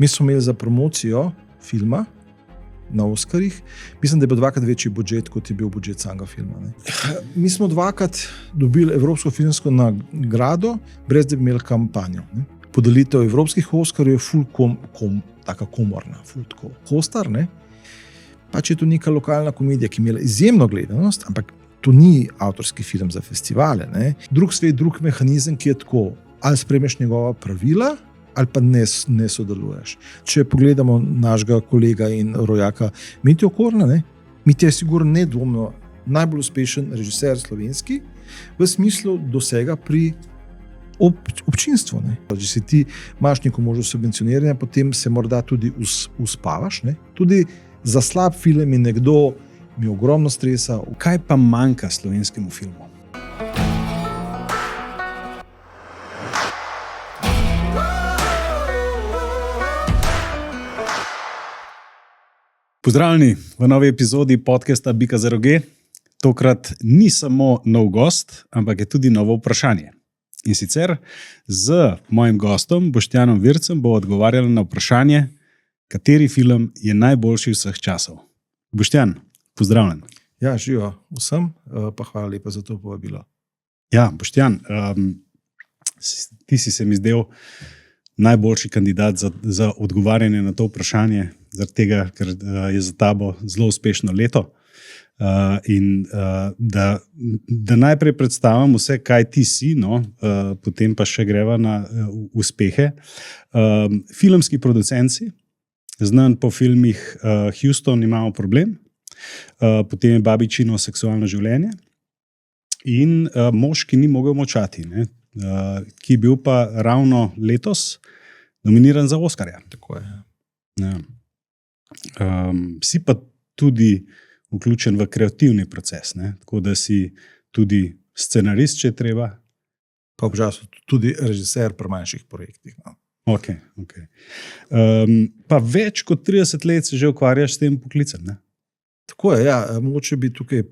Mi smo imeli za promocijo filma na Oskarjih, mislim, da je bil dvakrat večji budžet, kot je bil budžet samega filma. Ne. Mi smo dvakrat dobili Evropsko filmsko nagrado, brez da bi imeli kampanjo. Ne. Podelitev Evropskih Oskarjev je ful taka komorna, ful tako hostar, ne. Pač je to neka lokalna komedija, ki je imela izjemno gledanost, ampak to ni avtorski film za festivale. Ne. Drug svet, drug mehanizem, ki je tako, ali spremeš njegova pravila, ali pa ne sodeluješ. Če pogledamo našega kolega in rojaka Mitjo Okorna, ne, Mitja je sigurno nedvomno najbolj uspešen režiser slovenski v smislu dosega pri občinstvu. Ne. Če si ti imaš neko možnost subvencioniranja, potem se morda tudi uspavaš. Ne. Tudi za slab film je nekdo mi ogromno stresa. Kaj pa manjka slovenskemu filmu? Pozdravljeni v novi epizodi podcasta Bika za roge. Tokrat ni samo nov gost, ampak je tudi novo vprašanje. In sicer z mojim gostom Boštjanom Vircem bo odgovarjala na vprašanje, kateri film je najboljši vseh časov. Boštjan, pozdravljen. Ja, živijo vsem, pa hvala lepa za to povabilo. Ja, Boštjan, ti si se mi zdel najboljši kandidat za odgovarjanje na to vprašanje, zaradi tega, ker je za tabo zelo uspešno leto. Da najprej predstavim vse, kaj ti si, potem pa še greva na uspehe. Filmski producenci, znan po filmih Houston, imamo problem, potem je Babičino seksualno življenje in Mož, ki ni mogel molčati, ki je bil pa ravno letos nominiran za Oskarja. Tako je. Ja. Si pa tudi vključen v kreativni proces, tako da si tudi scenarist, če je treba. Pa občasno tudi režiser pri manjših projektih. Okay. Pa več kot 30 let se že ukvarjaš s tem poklicem, ne? Tako je, ja. Mogoče bi tukaj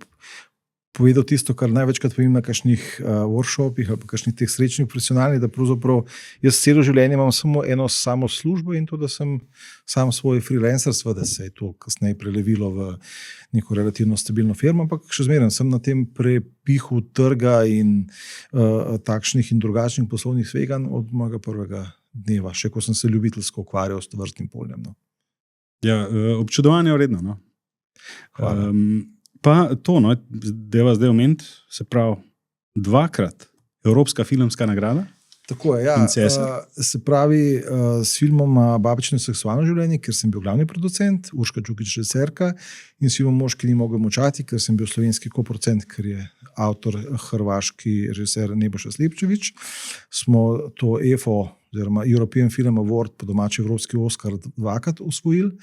povedal tisto, kar največkrat povem na kakšnih workshopih ali pa kakšnih teh srečnih profesionalnih, da pravzaprav jaz celo življenje imam samo eno samo službo in to, da sem sam svoj freelancer, da se je to kasneje prelevilo v neko relativno stabilno firmo, ampak še zmeraj sem na tem prepihu trga in takšnih in drugačnih poslovnih sveganj od mojega prvega dneva, še ko sem se ljubiteljsko ukvarjal s tovrstnim poljem. Ja, občudovanje je vredno, no? Hvala. Pa to, deva zdaj omeniti, se pravi, dvakrat Evropska filmska nagrada. Tako je, ja. Se pravi, s filmoma Babičino seksualno življenje, ker sem bil glavni producent, Urška Đukić režiserka, in s filmom Mož, ki ni mogel molčati, ker sem bil slovenski koproducent, ker je avtor hrvaški režiser Nebojša Slijepčević. Smo to EFO, oziroma European Film Award, po domači evropski Oskar, dvakrat osvojili.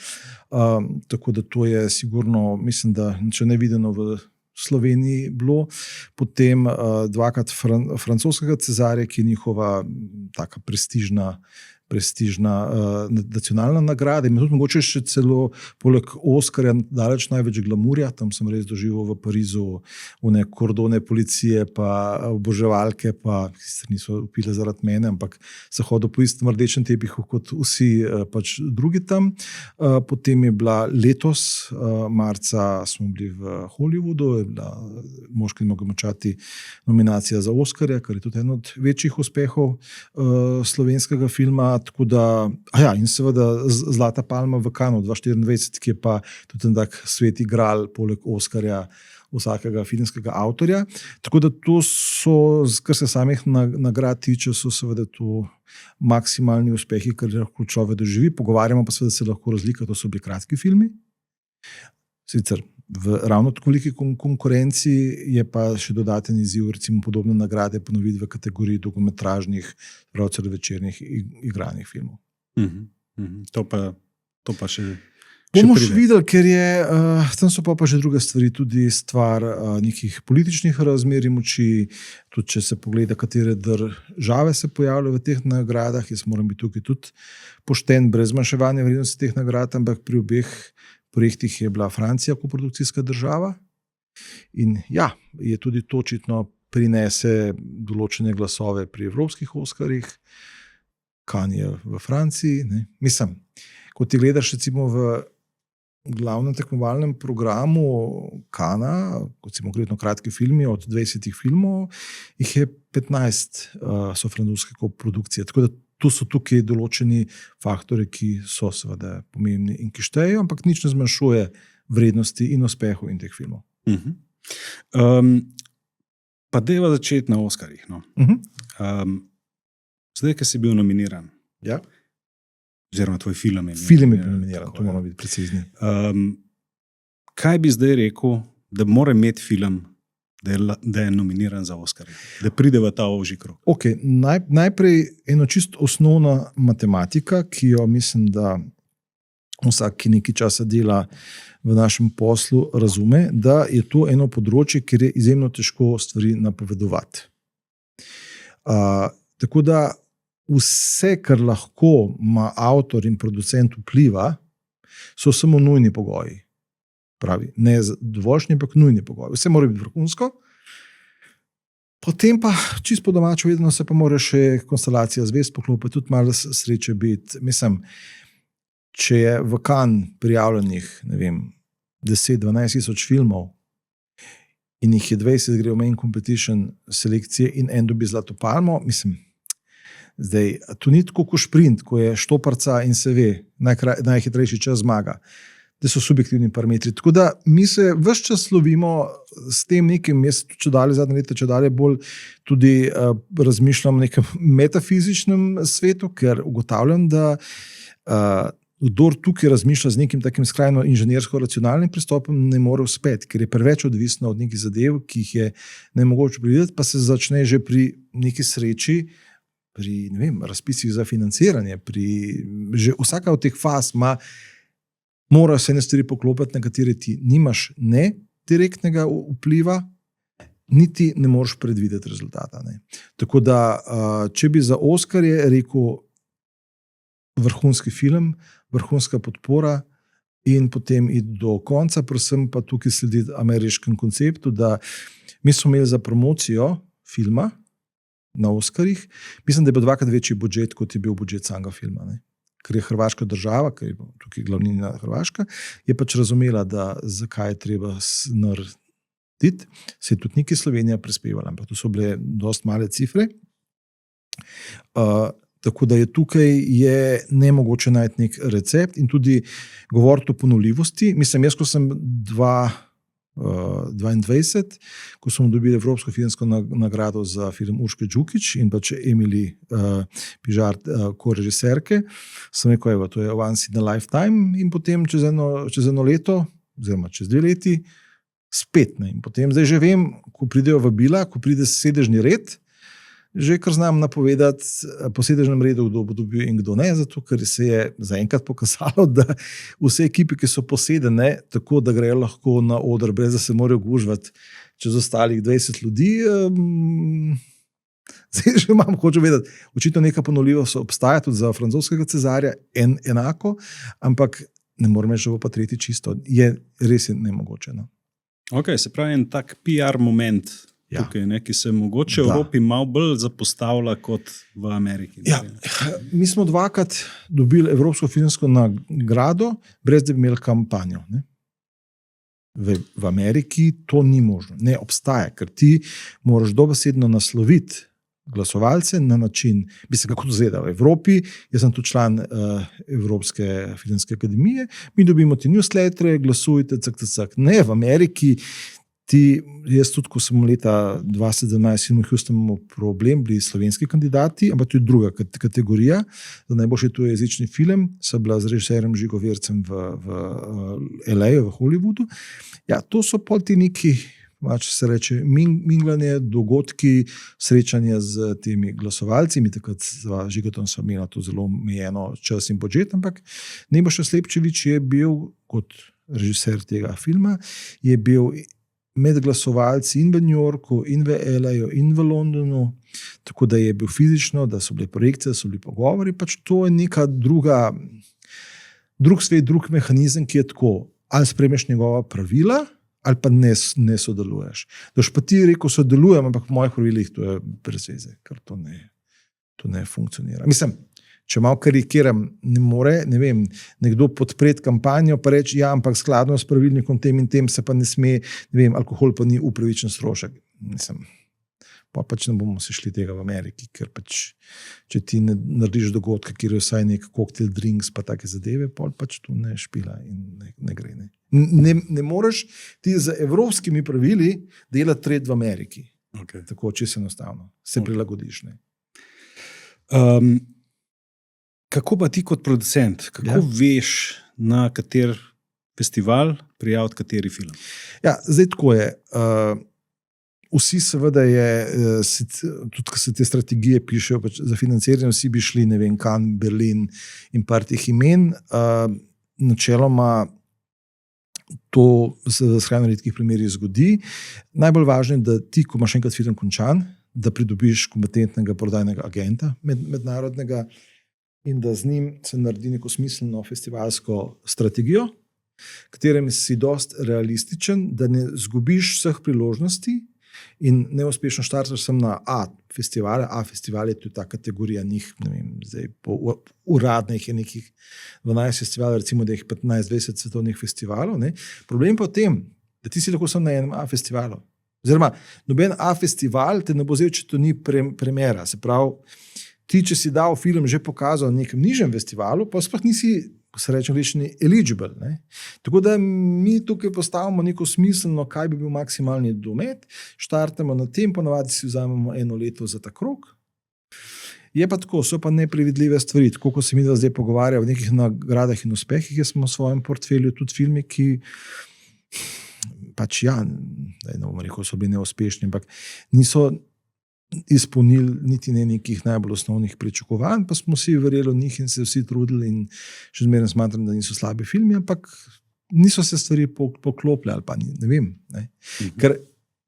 Tako da to je sigurno, mislim, da če ne videno v Sloveniji bilo. Potem dvakrat francoskega Cezarja, ki je njihova taka prestižna nacionalna nagrada. In tudi mogoče še celo poleg Oskarja daleč največ glamurja. Tam sem res doživel v Parizu one kordone policije pa oboževalke, pa ki niso upile zaradi mene, ampak se hodil po istem rdečem tepihu kot vsi pač drugi tam. Potem je bila letos, marca smo bili v Hollywoodu, je bila Mož, ki ni mogel molčati nominacija za Oskarja, kar je tudi en od večjih uspehov slovenskega filma. Tako da, in seveda Zlata palma v Cannesu 2024, ki je pa tudi en tak sveti gral poleg Oskarja vsakega filmskega avtorja. Tako da to so, kar se samih nagrad tiče, so seveda to maksimalni uspehi, kar lahko človek doživi. Pogovarjamo pa seveda se lahko razlika, to so bili kratki filmi. Sicer v ravno toliko konkurenci je pa še dodaten izziv, recimo podobne nagrade ponoviti v kategoriji dolgometražnih, celovečernih igranih filmov. To pa še bomo še videli, ker je, tam so pa že druge stvari, tudi stvar nekih političnih razmerij moči, tudi če se pogleda, katere države se pojavljajo v teh nagradah. Jaz moram biti tukaj tudi pošten, brez zmanjševanja vrednosti teh nagrad, ampak pri obeh projektih je bila Francija koprodukcijska država in je tudi to očitno prinese določene glasove pri evropskih Oskarjih. Cannes je v Franciji. Ne. Mislim, ko ti gledaš recimo v glavnem tekmovalnem programu Cannes, kot so konkretno kratki filmi, od 20 filmov, jih je 15 so francoske koprodukcije. Tako da tu so tukaj določeni faktori, ki so seveda pomembni in ki štejejo, ampak nič ne zmanjšuje vrednosti in uspehov in teh filmov. Pa deva začeti na Oskarjih. No. Zdaj, ki si bil nominiran, Ja. oziroma tvoj film je Film je bil nominiran, to moramo biti precizni. Kaj bi zdaj rekel, da mora imeti film, da je nominiran za Oskarje, da pride v ta ožji krog? Okay, najprej eno čisto osnovna matematika, ki jo mislim, da vsak, ki nekaj časa dela v našem poslu, razume, da je to eno področje, kjer je izjemno težko stvari napovedovati. Tako da vse, kar lahko ima avtor in producent vpliva, so samo nujni pogoji. Pravi, ne dovoljšni, ampak nujni pogoji. Vse mora biti vrhunsko. Potem pa, čisto po domače vedno, se pa mora še konstelacija zvezd poklopiti, tudi malo sreče biti. Mislim, če je v Cannes prijavljenih, ne vem, 10-12 tisoč filmov in jih je 20 gre v main competition selekcije in en dobi zlato palmo, mislim, zdaj, to ni tako kot šprint, ko je štoparca in se ve, najhitrejši čas zmaga, da so subjektivni parametri. Tako da mi se ves čas lovimo s tem nekim, jaz zadnje leta čedalje bolj tudi razmišljam o nekem metafizičnem svetu, ker ugotavljam, da kdor tukaj razmišlja z nekim takim skrajno inženirsko-racionalnim pristopom, ne more uspeti, ker je preveč odvisno od nekih zadev, ki jih je nemogoče predvideti, pa se začne že pri neki sreči, pri razpisih za financiranje, že vsaka od teh faz mora se ene stvari poklopiti, na katere ti nimaš ne direktnega vpliva, niti ne moreš predvideti rezultata. Ne. Tako da, če bi za Oskarje rekel vrhunski film, vrhunska podpora in potem iti do konca, predvsem pa tukaj slediti ameriškem konceptu, da mi smo imeli za promocijo filma na Oskarjih, mislim, da je bil dvakrat večji budžet, kot je bil budžet samega filma. Ne. Ker je hrvaška država, ker je tukaj glavnina Hrvaška, je pač razumela, da zakaj je treba narediti, se je tudi nekaj Slovenija prispevala, ampak to so bile dosti male cifre. Tako da je tukaj nemogoče najti nek recept in tudi govoriti o ponovljivosti. Mislim, jaz, ko sem 22, ko smo dobili Evropsko filmsko nagrado za film Urške Đukić in pač Emily Pižart, korežiserke, sem rekel, to je once in a lifetime in potem čez eno leto, oziroma čez 2 leti, spet. Ne. In potem zdaj že vem, ko pridejo vabila, ko pride sedežni red, že kar znam napovedati po sedežnem redu, kdo bo dobil in kdo ne, zato ker se je zaenkrat pokazalo, da vse ekipe, ki so posedene, tako da grejo lahko na oder, brez da se morajo gužvati čez ostalih 20 ljudi. Zdaj že hočem vedeti, očitno neka ponovljivost obstaja tudi za francoskega Cezarja, enako, ampak ne morem reči, da bo pa tretji čisto. Je res nemogoče. No? Ok, se pravi en tak PR moment, tukaj, ki se mogoče v Evropi malo bolj zapostavlja kot v Ameriki. Ja. Mi smo 2krat dobili Evropsko filmsko nagrado, brez da bi imeli kampanjo. Ne? V Ameriki to ni možno. Ne obstaja, ker ti moraš dobesedno nasloviti glasovalce na način, kako to zgleda v Evropi, jaz sem tudi član Evropske filmske akademije, mi dobimo ti newslettere, glasujte, cak. Ne, v Ameriki jaz tudi, ko sem leta 2017 in v Houstonu imel problem, bili slovenski kandidati, ampak to je druga kategorija, za najboljši tujejezični film, sem bila z režiserjem Žigo Vircem v LA-ju, v Hollywoodu. Ja, to so pol ti neki, se reče, minglanje, dogodki, srečanje z temi glasovalci. Mi takrat z Žigotom smo imeli to zelo omejeno čas in budžet, ampak Nebojša Slepčevič je bil, kot režiser tega filma, je bil med glasovalci in v New Yorku, in v LA-ju, in v Londonu, tako da je bil fizično, da so bile projekcije, da so bili pogovori, pač to je neka drug svet, drug mehanizem, ki je tako, ali spremeš njegova pravila, ali pa ne sodeluješ. Doš pa ti rekel, sodelujem, ampak v mojih pravilih to je brez veze, ker to ne funkcionira. Mislim, Če malo karikiram, ne more, ne vem, nekdo podpreti kampanjo, pa reči, ja, ampak skladno s pravilnikom tem in tem se pa ne sme, ne vem, alkohol pa ni upravičen strošek. Mislim, pa pač ne bomo se šli tega v Ameriki, ker pač, če ti ne narediš dogodka, kjer je vsaj nek koktel drinks pa take zadeve, pol pač tu ne špila in ne gre. Ne moreš ti z evropskimi pravili delati tred v Ameriki. Okay. Tako, če se enostavno, se prilagodiš. Ne? Kako pa ti kot producent, kako veš, na kater festival prijaviti kateri film? Ja, zdaj tako je. Vsi seveda tudi ko se te strategije pišejo za financiranje, vsi bi šli, ne vem, Cannes, Berlin in par teh imen. Načeloma to se v skrajno redkih primerih zgodi. Najbolj važno je, da ti, ko imaš enkrat film končan, da pridobiš kompetentnega prodajnega agenta mednarodnega in da z njim se naredi neko smiselno festivalsko strategijo, katerem si dost realističen, da ne zgubiš vseh priložnosti in neuspešno štartaš sem na festivale. Festivale je tudi ta kategorija njih, ne vem, zdaj po uradnih je nekih 12 festivalov, recimo da jih 15-20 svetovnih festivalov. Ne. Problem pa v tem, da ti si lahko sem na enem festivalu. Oziroma, noben festival te ne bo zdaj, če to ni premjera. Se pravi, ti, če si dal film že pokazal na nekem nižjem festivalu, pa sploh nisi, ko se reče rečeni, eligible. Ne? Tako da mi tukaj postavimo neko smiselno, kaj bi bil maksimalni domet, štartamo na tem, ponavadi si vzamemo 1 leto za ta krog. Je pa tako, so pa neprevidljive stvari, tako ko se mi zdaj pogovarja o nekih nagradah in uspehih, jaz smo v svojem portfelju tudi filmi, ki pač ne bomo rekel, so bili neuspešni, ampak niso izpolnili niti ne nekih najbolj osnovnih pričakovanj, pa smo si verjeli v njih in se vsi trudili in še zmeraj smatram, da niso slabi filmi, ampak niso se stvari poklopile ali pa ne vem. Ne. Ker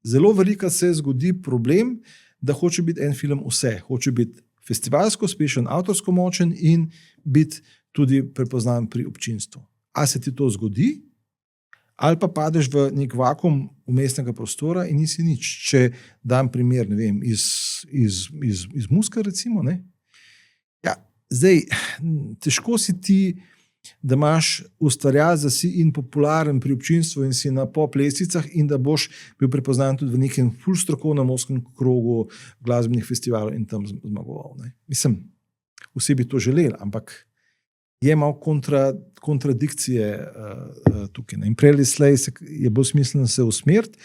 zelo veliko se zgodi problem, da hoče biti en film vse. Hoče biti festivalsko uspešen, avtorsko močen in biti tudi prepoznan pri občinstvu. A se ti to zgodi? Ali pa padeš v nek vakuum umestnega prostora in nisi nič. Če dam primer, ne vem, iz Muska recimo, ne? Ja, zdaj, težko si ti, da imaš ustvarjalec, da si in popularen pri občinstvu in si na pop lestvicah in da boš bil prepoznan tudi v nekem ful strokovnem ozkem krogu glasbenih festivalov in tam zmagoval. Ne? Mislim, vsi bi to želeli, ampak je malo kontradikcije tukaj. Ne? In prej ali slej je bolj smiselno se usmeriti,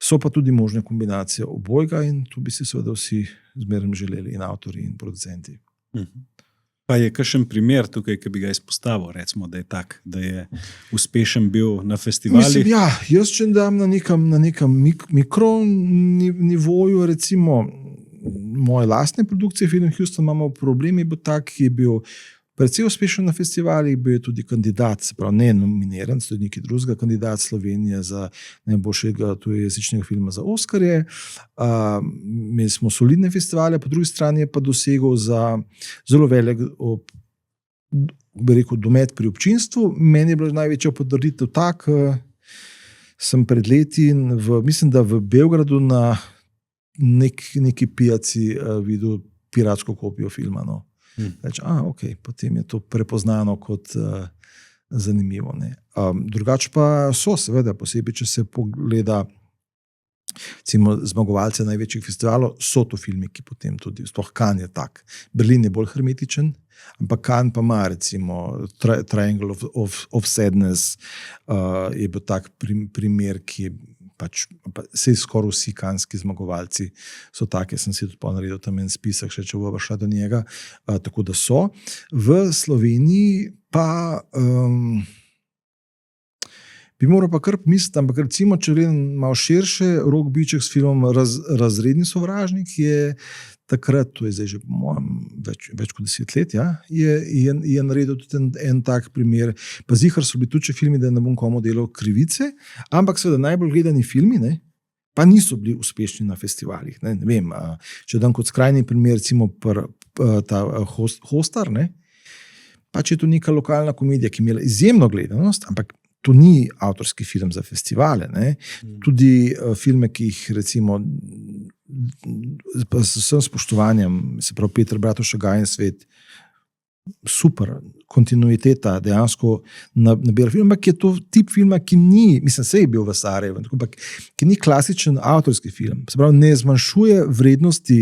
so pa tudi možne kombinacije obojga in tu bi si seveda vsi zmeraj želeli, in avtori in producenti. Pa je kakšen primer tukaj, ki bi ga izpostavil, recimo, da je tak, da je uspešen bil na festivalih? Mislim, ja, jaz če dam na nekem mikronivoju, recimo moje lastne produkcije, Film Houston imamo problem, je bil tak, ki je bil precej uspešen na festivalih, bil je tudi kandidat, se pravi ne nominiran, tudi neki drugega, kandidat Slovenije za najboljšega tujejezičnega filma za Oskarje. Imeli smo solidne festivale, po drugi strani je pa dosegel za zelo velik bi rekel, domet pri občinstvu. Meni je bila največja potrditev tak, sem pred leti mislim, da v Beogradu na neki pijaci videl piratsko kopijo filma, no. Reč, ok, potem je to prepoznano kot zanimivo. Ne. Drugače pa so, seveda, posebej, če se pogleda recimo zmagovalce največjih festivalov, so to filmi, ki potem tudi, sploh Cannes je tak. Berlin je bolj hermetičen, ampak Cannes pa ima recimo Triangle of Sadness, je bil tak primer, ki je pač, sej skoraj vsi kanski zmagovalci so take, sem si tudi naredil tam en spisek, še če bo šla do njega, tako da so. V Sloveniji pa bi moral pa kar misliti, ampak recimo, če gledam malo širše, Rok Biček s filmom Razredni sovražnik je takrat, to je zdaj že več kot 10 let, ja, je naredil tudi en tak primer. Pa zihar so bili tudi filmi, da ne bom komu delal krivice, ampak seveda najbolj gledani filmi, ne, pa niso bili uspešni na festivalih. Ne vem, če dam kot skrajni primer, recimo ta Hostar, ne, pač je to neka lokalna komedija, ki je imela izjemno gledanost, ampak to ni avtorski film za festivale. Ne. Tudi filme, ki jih recimo s vsem spoštovanjem, se pravi Peter Bratušek, Gajen svet, super kontinuiteta dejansko nabira film, ampak je to tip filma, ki ni, mislim, se je bil v Sarajevu, ampak ki ni klasičen avtorski film. Se pravi, ne zmanjšuje vrednosti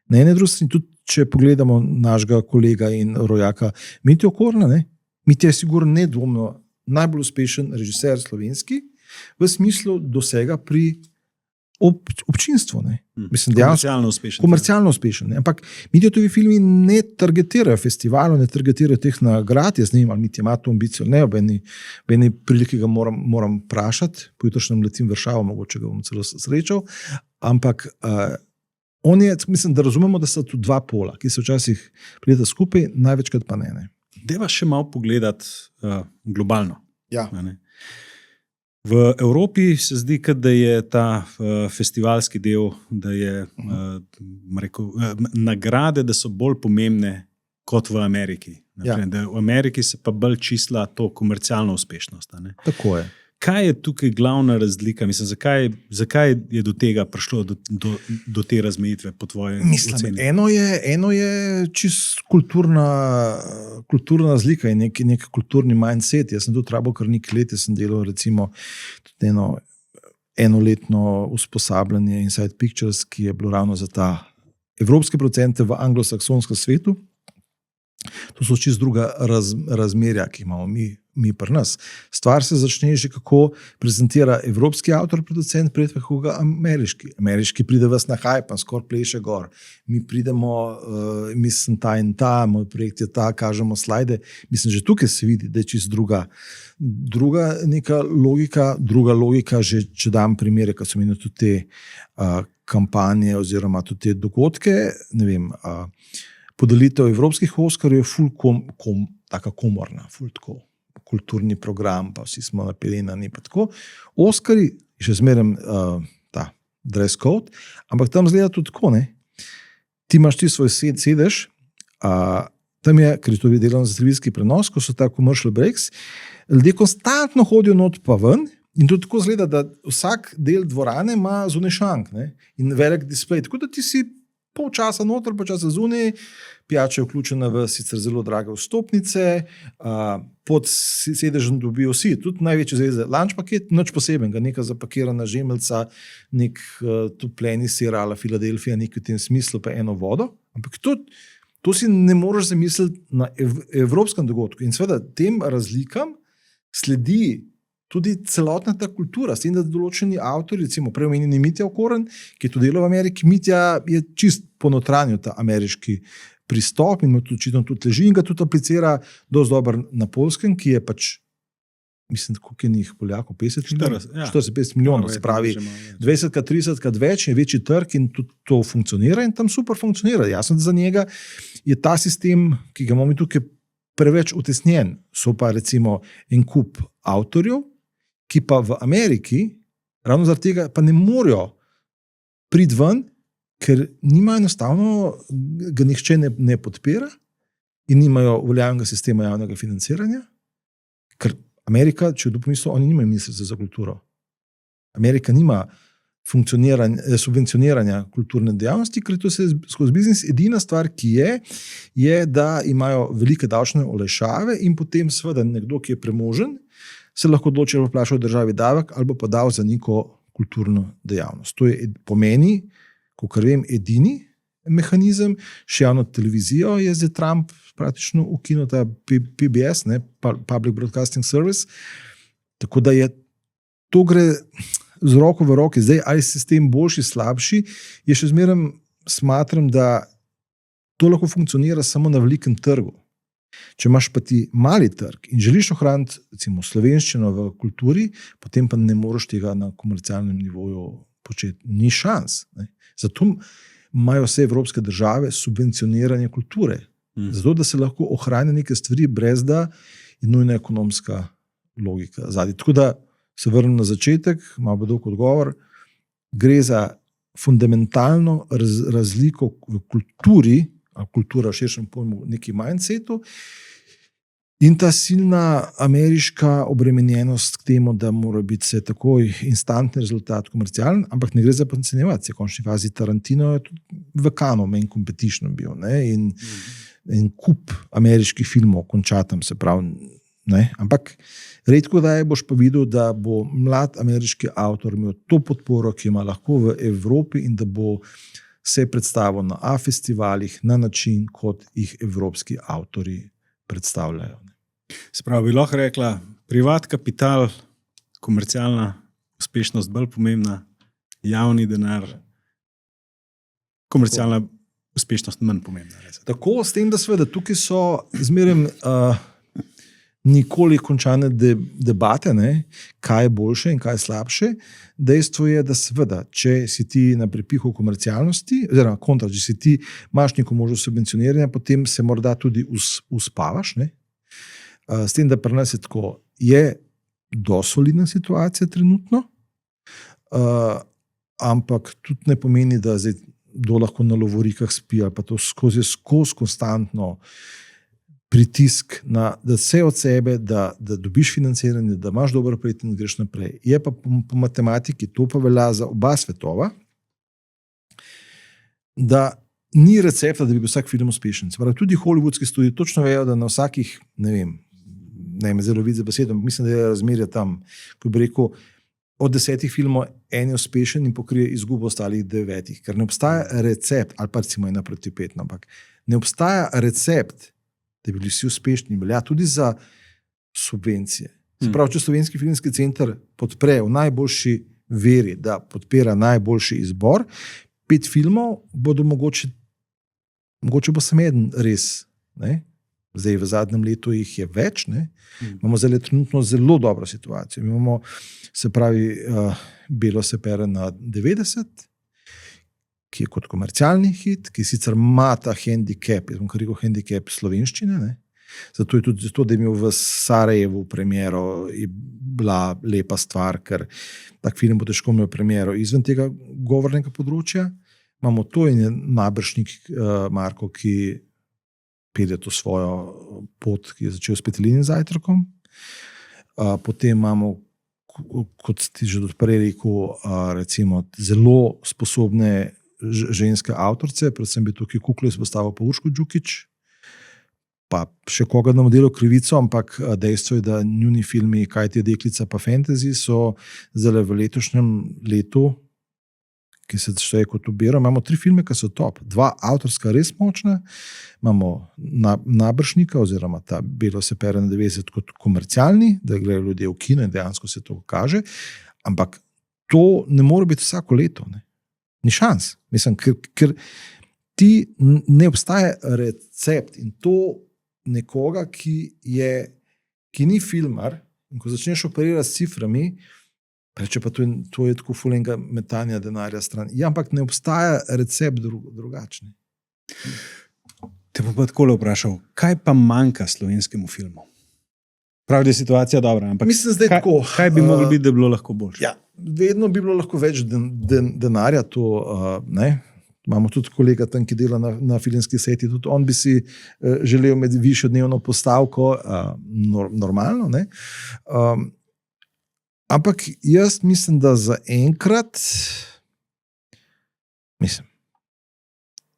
na ene druge strani, tudi če pogledamo našega kolega in rojaka Mitjo Okorna, ne? Mitja je sigurno nedvomno najbolj uspešen režiser slovenski v smislu dosega pri občinstvu. Mislim, komercialno uspešen. Ne? Ampak Mitjovi filmi ne targetirajo festivalov, ne targetirajo teh nagrad. Jaz ne vem, ali Mitja ima to ambicijo. Ne, ob eni priliki ga moram vprašati, po jutrišnjem letim Varšavo, mogoče ga bom celo srečal. Ampak mislim, da razumemo, da so tu dva pola, ki se včasih prideta skupaj, največkrat pa ne. Deva še malo pogledati globalno. Ja. V Evropi se zdi, da je ta festivalski del, da je nagrade, da so bolj pomembne kot v Ameriki. Naprej, da v Ameriki se pa bolj čisla to komercialno uspešnost. Tako je. Kaj je tukaj glavna razlika? Mislim, zakaj je do tega prišlo, do te razmejitve po tvoji oceni? Eno je čist kulturna razlika in nek kulturni mindset. Jaz sem tudi rabo kar nekaj let, sem delal recimo tudi enoletno usposabljanje Inside Pictures, ki je bilo ravno za ta evropske producente v anglosaksonskem svetu. To so čisto druga razmerja, ki imamo mi pri nas. Stvar se začne že, kako prezentira evropski avtor, producent, pred kako ga ameriški. Ameriški pride vas na hype, skoraj pleše gor. Mi pridemo, mislim, ta in ta, moj projekt je ta, kažemo slajde. Mislim, že tukaj se vidi, da je čisto druga neka logika, že če dam primere, ko so imeli tudi te kampanje oziroma tudi te dogodke, ne vem, podelitev evropskih Oskarjev je taka komorna, tako kulturni program, pa vsi smo napeljeni, pa tako. Oskarji, še zmeraj ta dress code, ampak tam zgleda tudi tako, ne? Ti imaš ti svoj sedež, tam je, ker je to delano za televizijski prenos, ko so ta commercial breaks, ljudje konstantno hodijo not pa ven in to tako zgleda, da vsak del dvorane ima zunaj šank, ne? In velik displej, tako da ti si pol časa noter, pol časa zunaj, pijača je vključena v sicer zelo drage vstopnice, pod sedežem dobijo vsi, tudi največje zveze, lunch paket, nič posebenega, neka zapakirana žemelca, nek topljeni sir ala Filadelfija, nekaj v tem smislu, pa eno vodo, ampak to si ne moreš zamisliti na evropskem dogodku. In seveda tem razlikam sledi tudi celotna ta kultura, s tem, da določeni avtori, recimo preomenjeni Mitja Okorn, ki je to delal v Ameriki, Mitja je čist ponotranil ta ameriški pristop in očitno tudi leži in ga tudi aplicira dosti dobro na Poljskem, ki je pač, mislim, koliko je njih Poljakov, 40-50 milijonov, se pravi 20-30 več, je večji trg in tudi to funkcionira in tam super funkcionira. Jasno, da za njega je ta sistem, ki ga imamo tukaj, preveč utesnjen. So pa recimo en kup avtorjev, ki pa v Ameriki, ravno zaradi tega, pa ne morejo priti ven, ker nimajo enostavno, ga nihče ne podpira in nimajo uveljavljenega sistema javnega financiranja, ker Amerika, če bi pomislil, oni nimajo ministrstva za kulturo. Amerika nima subvencioniranja kulturne dejavnosti, ker to se skozi biznis. Edina stvar, ki je, da imajo velike davčne olajšave in potem seveda nekdo, ki je premožen, se lahko odloči, ali plača v državi davek ali pa dal za neko kulturno dejavnost. To je pomeni, kolikor vem, edini mehanizem. Še javno televizijo je zdaj Trump praktično ukinil, ta PBS, ne, Public Broadcasting Service, tako da je to gre z roko v roki. Zdaj, ali sistem boljši, slabši, je še zmeraj smatram, da to lahko funkcionira samo na velikem trgu. Če imaš pa ti mali trg in želiš ohraniti recimo slovenščino v kulturi, potem pa ne moreš tega na komercialnem nivoju početi. Ni šans. Ne? Zato imajo vse evropske države subvencioniranje kulture. Zato, da se lahko ohranja neke stvari, brez da je nujna ekonomska logika zadaj. Tako da se vrnem na začetek, malo bo dolg odgovor, gre za fundamentalno razliko v kulturi, kultura v širšem pojmu, neki mindsetu in ta silna ameriška obremenjenost k temu, da mora biti vse takoj instantni rezultat komercialen, ampak ne gre za podcenjevati. V končni fazi Tarantino je tudi v Cannes main competition bil, ne? In en kup ameriških filmov konča tam, se pravi, ne? Ampak redko kdaj boš pa videl, da bo mlad ameriški avtor imel to podporo, ki ima lahko v Evropi in da bo se predstavil na A-festivalih na način, kot jih evropski avtori predstavljajo. Spravi, bi lahko rekla, privat kapital, komercialna uspešnost bolj pomembna, javni denar, komercialna uspešnost manj pomembna. Tako, s tem, da seveda tukaj so zmeraj nikoli končane debate, ne, kaj je boljše in kaj je slabše. Dejstvo je, da seveda, če si ti na prepihu komercialnosti, oziroma kontra, če si ti imaš neko možnost subvencioniranja, potem se morda tudi uspavaš. Ne. S tem, da pri nas je tako, je dosolidna situacija trenutno, ampak tudi ne pomeni, da zdaj kdo lahko na lovorikah spi, ali pa to skozi konstantno pritisk, da vse od sebe, da dobiš financiranje, da imaš dober projekt in greš naprej. Je pa po matematiki, to pa velja za oba svetova, da ni recepta, da bi bil vsak film uspešen. Se pravi, tudi hollywoodski studiji točno vejo, da na vsakih, ne vem, zelo vidi za besedo, mislim, da je razmerje tam, ko bi rekel, od 10 filmov en je uspešen in pokrije izgubo ostalih 9, ker ne obstaja recept, ali pa recimo 1:5, ampak ne obstaja recept, da bi bili vsi uspešni, velja tudi za subvencije. Se pravi, če Slovenski filmski center podpre v najboljši veri, da podpira najboljši izbor, 5 filmov bodo mogoče bo samo eden res, ne? Zdaj v zadnjem letu jih je več, ne? Imamo zdaj trenutno zelo dobro situacijo. Imamo, se pravi, Belo se pere na 90, ki je kot komercialni hit, ki sicer ima ta handicap, jaz bom kar rekel handicap slovenščine, ne? Zato je tudi zato, da je imel v Sarajevu premiero, je bila lepa stvar, ker tak film bo težko imel premiero izven tega govornega področja. Imamo to in je Nabršnik Marko, ki pelje to svojo pot, ki je začel s Petelinjim zajtrkom. Potem imamo, kot ti že odprej rekel, recimo zelo sposobne ženske avtorce, predvsem bi tukaj Kuklo izpostavil pa Urško Đukić, pa še koga na modelu krivico, ampak dejstvo je, da njuni filmi Kaj ti je deklica pa fantasy so zdaj v letošnjem letu, ki se šteje kot ubiro, imamo 3 filme, ki so top. 2 avtorska res močna, imamo Nabršnika oziroma ta Belo se pere na 90 kot komercialni, da gledajo ljudje v kino in dejansko se to kaže, ampak to ne more biti vsako leto. Ne? Ni šans. Mislim, ker ti ne obstaja recept in to nekoga, ki ni filmar in ko začneš operirati s ciframi, reče pa to je tako fulenga metanja denarja stran. Ja, ampak ne obstaja recept drugačni. Te bom pa takole vprašal, kaj pa manjka slovenskemu filmu? Pravi, da je situacija dobra, ampak mislim, zdaj tako. Kaj bi moglo biti, da bi bilo lahko boljše? Ja, vedno bi bilo lahko več denarja, to ne. Imamo tudi kolega tam, ki dela na filmski seti, tudi on bi si želel imeti višjo dnevno postavko, normalno, ne. Ampak jaz mislim, da za enkrat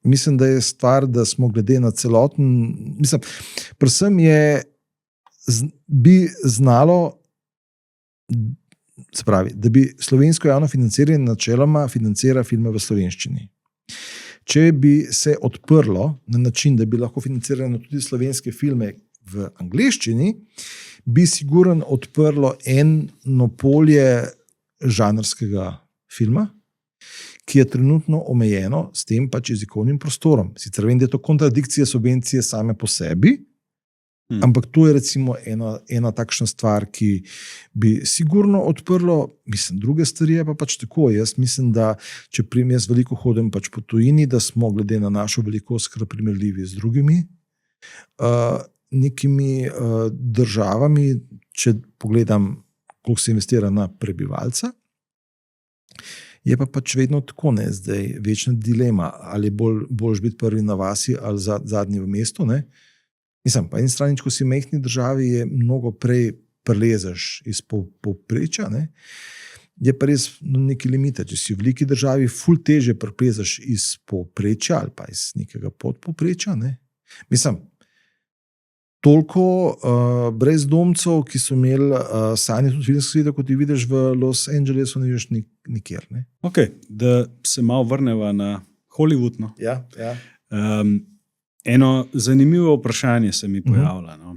mislim, da je stvar, da smo glede na celoten, predvsem bi znalo, se pravi, da bi slovensko javno financiranje načeloma financira filme v slovenščini. Če bi se odprlo na način, da bi lahko financirano tudi slovenske filme v angleščini, bi sigurno odprlo eno polje žanrskega filma, ki je trenutno omejeno s tem pač jezikovnim prostorom. Sicer vem, da je to kontradikcija subvencije same po sebi, ampak to je recimo ena takšna stvar, ki bi sigurno odprlo, druge stvari je pa pač tako. Jaz mislim, da če jaz veliko hodim pač po tujini, da smo glede na našo velikost kar primerljivi z drugimi nekimi državami, če pogledam, koliko se investira na prebivalca, je pa pač vedno tako, ne, zdaj večna dilema, ali boljš biti prvi na vasi ali zadnji v mestu, ne. Pa en strani, ko si v majhni državi, je mnogo prej prelezeš iz povprečja, ne. Je pa res neki limite, če si v veliki državi ful težje prelezeš iz povprečja ali pa iz nekega podpovprečja, ne. Mislim, toliko brezdomcev, ki so imeli sanje tudi filmskega sveta, kot jih vidiš v Los Angelesu, ne vidiš nikjer. Ne? Okay, da se malo vrneva na Hollywood. No. Ja, ja. Eno zanimivo vprašanje se mi pojavlja. No.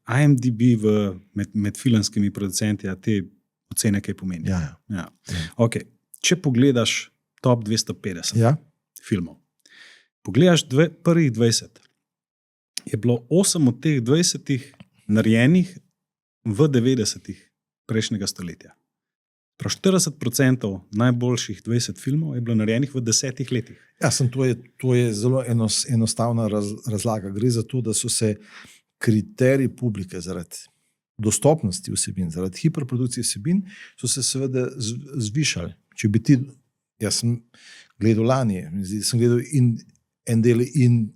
IMDb med filmskimi producenti, te ocene kaj pomeni. Ja, ja. Ja. Okay. Če pogledaš top 250 filmov, pogledaš prvih 20, je bilo 8 od teh 20 narejenih v 90-ih prejšnjega stoletja. Prav 40% najboljših 20 filmov je bilo narejenih v 10 letih. Ja, to je zelo enostavna razlaga. Gre za to, da so se kriteriji publike zaradi dostopnosti vsebin, zaradi hiperprodukcije vsebin, so se seveda zvišali. Če bi ti, jaz sem gledal lani, sem gledal en del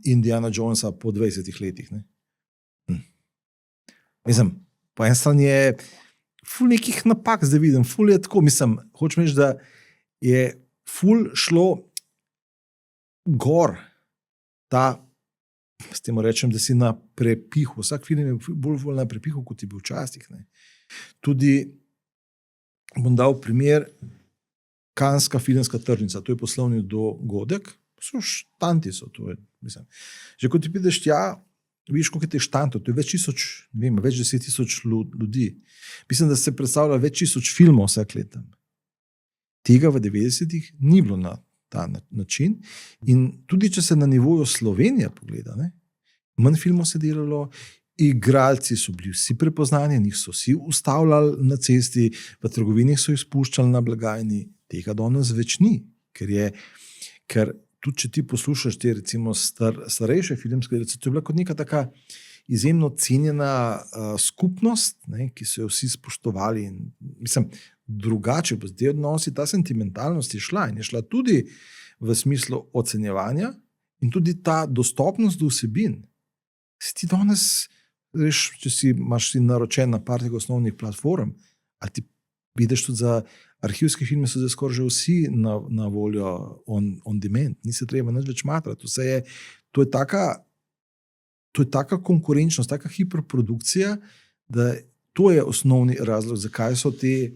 Indiana Jonesa po 20 letih. Ne? Mislim, po eni strani je ful nekih napak zdaj vidim, ful je tako, mislim, hočem reči, da je ful šlo gor ta, s tem rečem, da si na prepihu. Vsak film je bolj na prepihu, kot je bil včasih. Ne? Tudi bom dal primer Kanska filmska tržnica, to je poslovni dogodek, so štanti so to. Mislim. Že ko ti prideš tja, vidiš, koliko je teh štantov, to je več 10 tisoč ljudi. Mislim, da se predstavlja več 1000 filmov vsak let. Tega v 90-ih ni bilo na ta način. In tudi, če se na nivoju Slovenije pogleda, ne, manj filmov se delalo, igralci so bili vsi prepoznani, njih so vsi ustavljali na cesti, v trgovinih so jih spuščali na blagajni, tega danes več ni, ker tudi če ti poslušaš te recimo starejše filmske delce, to je bila kot neka taka izjemno cenjena skupnost, ne, ki so jo vsi spoštovali in mislim, drugače pa zdaj odnosi, ta sentimentalnost je šla in je šla tudi v smislu ocenjevanja in tudi ta dostopnost do vsebin. Si ti danes, veš, če imaš naročen na par teh osnovnih platform, ali ti vidiš tudi za arhivske filme, so zdaj skoraj že vsi na voljo on demand, ni se treba nič več matrati. To je taka konkurenčnost, taka hiperprodukcija, da to je osnovni razlog, zakaj so te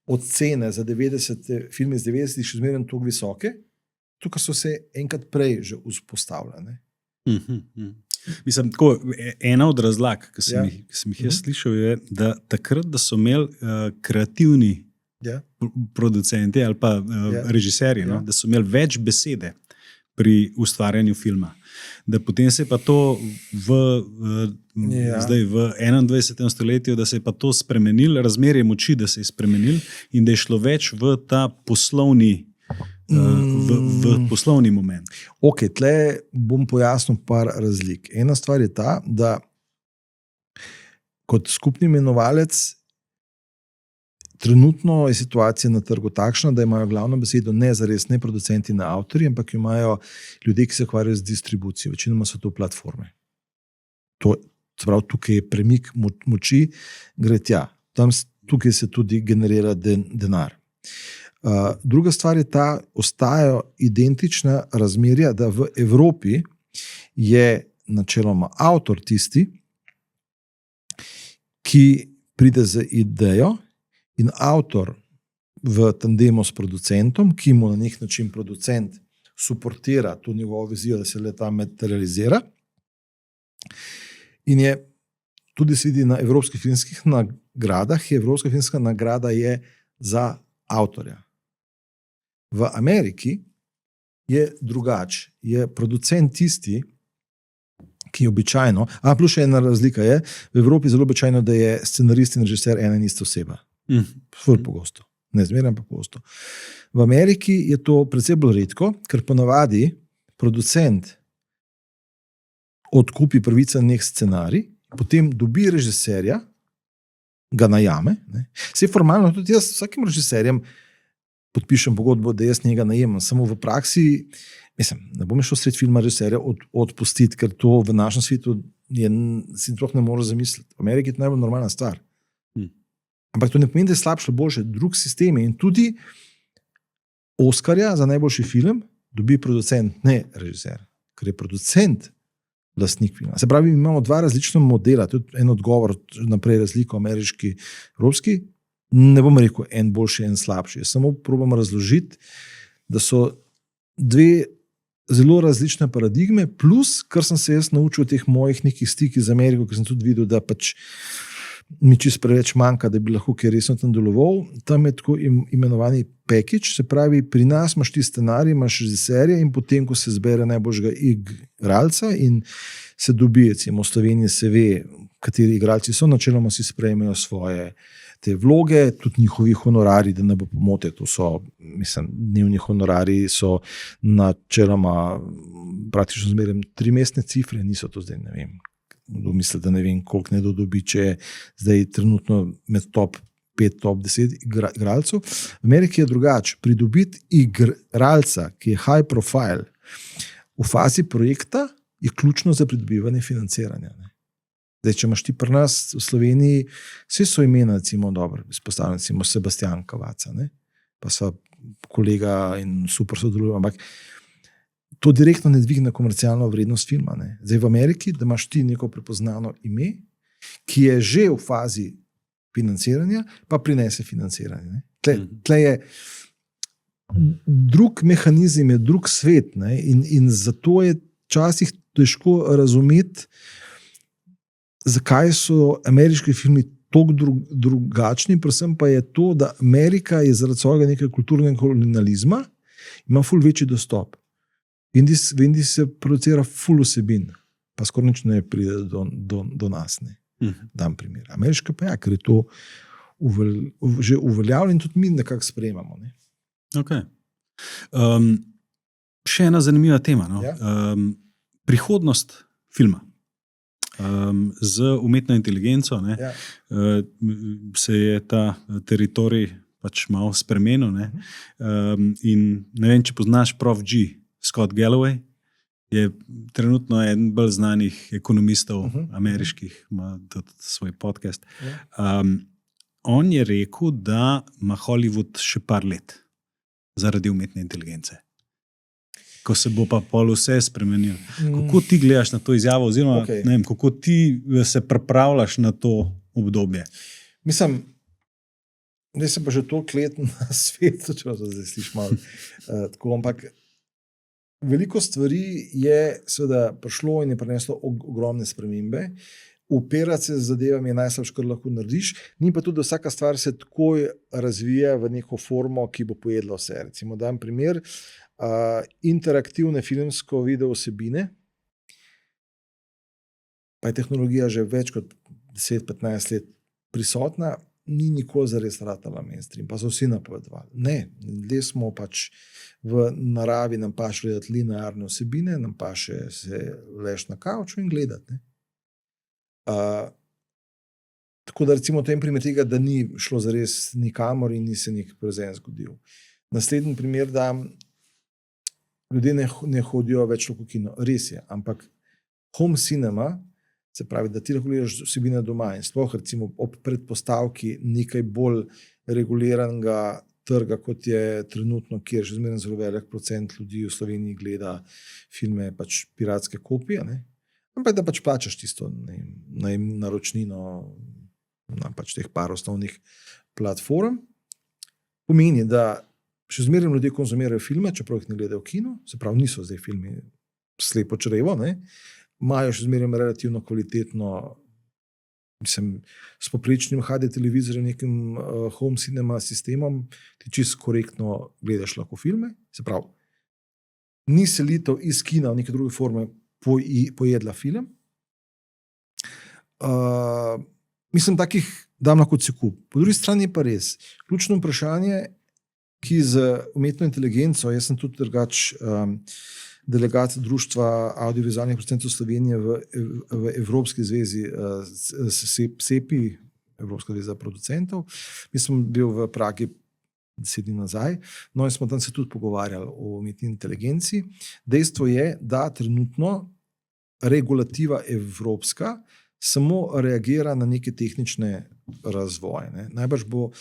ocene za 90 filme iz 90 še zmeraj tako visoke, tukaj so se enkrat prej že vzpostavljene. Mislim, tako, ena od razlag, ki sem jih jaz slišal, je, da takrat, da so imeli kreativni producenti ali pa režiserji, no, da so imeli več besede pri ustvarjanju filma. Da potem se je pa to zdaj v 21. stoletju, da se je pa to spremenilo, razmerje moči, da se je spremenilo in da je šlo več v ta poslovni v poslovni moment. Ok, tle bom pojasnil par razlik. Ena stvar je ta, da kot skupni imenovalec trenutno je situacija na trgu takšna, da imajo glavno besedo ne zares ne producenti, ne avtorji, ampak imajo ljudje, ki se ukvarjajo z distribucijo. Večinoma so to platforme. Tukaj je premik moči, gre tja. Tukaj se tudi generira denar. Druga stvar je ta, ostajajo identična razmerja, da v Evropi je načeloma avtor tisti, ki pride z idejo in avtor v tandemu s producentom, ki mu na nek način producent suportira to njegovo vizijo, da se leta materializira. In je tudi se vidi na evropskih filmskih nagradah, evropska filmska nagrada je za avtorja. V Ameriki je drugače. Je producent tisti, ki je običajno, plus še ena razlika je, v Evropi je zelo običajno, da je scenarist in režiser ena in ista oseba. Ful pogosto. Ne zmeraj, ampak pogosto. V Ameriki je to precej bolj redko, ker ponavadi producent odkupi pravice na nek scenarij, potem dobi režiserja, ga najame. Ne. Vse formalno, tudi jaz vsakim režiserjem podpišem pogodbo, da jaz njega najemam. Samo v praksi, mislim, ne bom šel sred filma režiserja odpustiti, ker to v našem svetu si sploh ne more zamisliti. V Ameriki je to najbolj normalna stvar. Ampak to ne pomeni, da je slabše, boljše. Drug sistem in tudi Oskarja za najboljši film dobi producent, ne režiser. Ker je producent lastnik filma. Se pravi, imamo dva različna modela, tudi en odgovor naprej razliko ameriški, evropski, ne bom rekel en boljši, en slabši. Jaz samo probam razložiti, da so dve zelo različne paradigme, plus, kar sem se jaz naučil v teh mojih nekih stikih z Ameriko, ker sem tudi videl, da pač mi čisto preveč manjka, da bi lahko kaj resno tam deloval. Tam je tako imenovani package, se pravi, pri nas imaš ti scenarij, imaš režiserja in potem, ko se zbere najboljšega igralca in se dobi, recimo v Sloveniji se ve, kateri igralci so, načeloma si sprejmejo svoje te vloge, tudi njihovi honorari, da ne bo pomote, to so, mislim, dnevni honorari so načeloma praktično zmeraj 3-mestne cifre, niso to zdaj, ne vem, mislim, da ne vem, koliko ne dobi, če je zdaj trenutno med top 5, top 10 igralcev. V Ameriki je drugače. Pridobiti igralca, ki je high profile v fazi projekta, je ključno za pridobivanje financiranja. Ne? Zdaj, če imaš ti pri nas v Sloveniji, vse so imena, recimo, dobro, izpostavljeno, recimo Sebastian Kavaca, ne? Pa so kolega in super sodelujo, ampak to direktno ne dvigne komercialno vrednost filma. Ne? Zdaj v Ameriki, da imaš ti neko prepoznano ime, ki je že v fazi financiranja, pa prinese financiranje. Tle je drug mehanizem, je drug svet, ne? In zato je včasih težko razumeti, zakaj so ameriški filmi toliko drugačni, predvsem pa je to, da Amerika je zaradi svojega nekaj kulturnega kolonializma ima ful večji dostop. V Indiji se producira ful vsebin, pa skoraj nič ne pride do nas. Ne. Dam primer. Ameriška pa ja, ker je to že uveljavljeno in tudi mi nekako sprejemamo. Ne. Okay. Še ena zanimiva tema. No? Ja. Prihodnost filma. Z umetno inteligenco Ja. se je ta teritorij pač malo spremenil. Ne? In ne vem, če poznaš Prof. G. Scott Galloway, je trenutno eden bolj znanih ekonomistov ameriških, ima tudi svoj podcast. On je rekel, da ima Hollywood še par let zaradi umetne inteligence. Ko se bo pa pol vse spremenilo. Kako ti gledaš na to izjavo, oziroma Okay. ne vem, kako ti se pripravljaš na to obdobje? Mislim, da sem pa že toliko let na svetu, če se zdaj sliši malo tako, ampak veliko stvari je seveda prišlo in je prineslo ogromne spremembe. Upirati se z zadevami je najslabše, kar lahko narediš, ni pa tudi, da vsaka stvar se takoj razvija v neko formo, ki bo pojedla vse. Recimo, dam primer, interaktivne filmsko video vsebine, pa je tehnologija že več kot 10-15 let prisotna, ni nikoli zares ratala mainstream, pa so vsi napovedovali. Ne, ljudje smo pač v naravi, nam paše gledati linearne vsebine, nam paše se lež na kavču in gledati. Ne. Tako da recimo v tem primer tega, da ni šlo zares nikamor in ni se nek prevzem zgodil. Naslednji primer, da ljudje ne hodijo več v kino. Res je, ampak home cinema, se pravi, da ti lahko gledaš vsebine doma in sploh recimo ob predpostavki nekaj bolj reguliranega trga, kot je trenutno, kjer še zmeraj zelo velik procent ljudi v Sloveniji gleda filme pač piratske kopije, ne? Ampak da pač plačaš tisto naročnino na pač teh par osnovnih platform, pomeni, da še zmeraj ljudje konzumirajo filme, čeprav jih ne gledajo v kino, se pravi, niso zdaj filmi slepo črevo, ne? Imajo še zmeraj relativno kvalitetno, mislim, s poprečnim HD televizorjem, nekim home cinema sistemom, ti čisto korektno gledaš lahko filme, se pravi, ni selitev iz kina v neke druge forme pojedla film. Mislim, takih dam lahko cekup. Po drugi strani pa res. Ključno vprašanje, ki z umetno inteligenco, jaz sem tudi delegat društva audiovizualnih producentov Slovenije v Evropski zvezi SEPI, Evropska zveza producentov. Mi smo bil v Pragi 10 dni nazaj, no in smo tam se tudi pogovarjali o umetni inteligenci. Dejstvo je, da trenutno regulativa evropska samo reagira na neke tehnične razvoje. Ne. Najbrž bo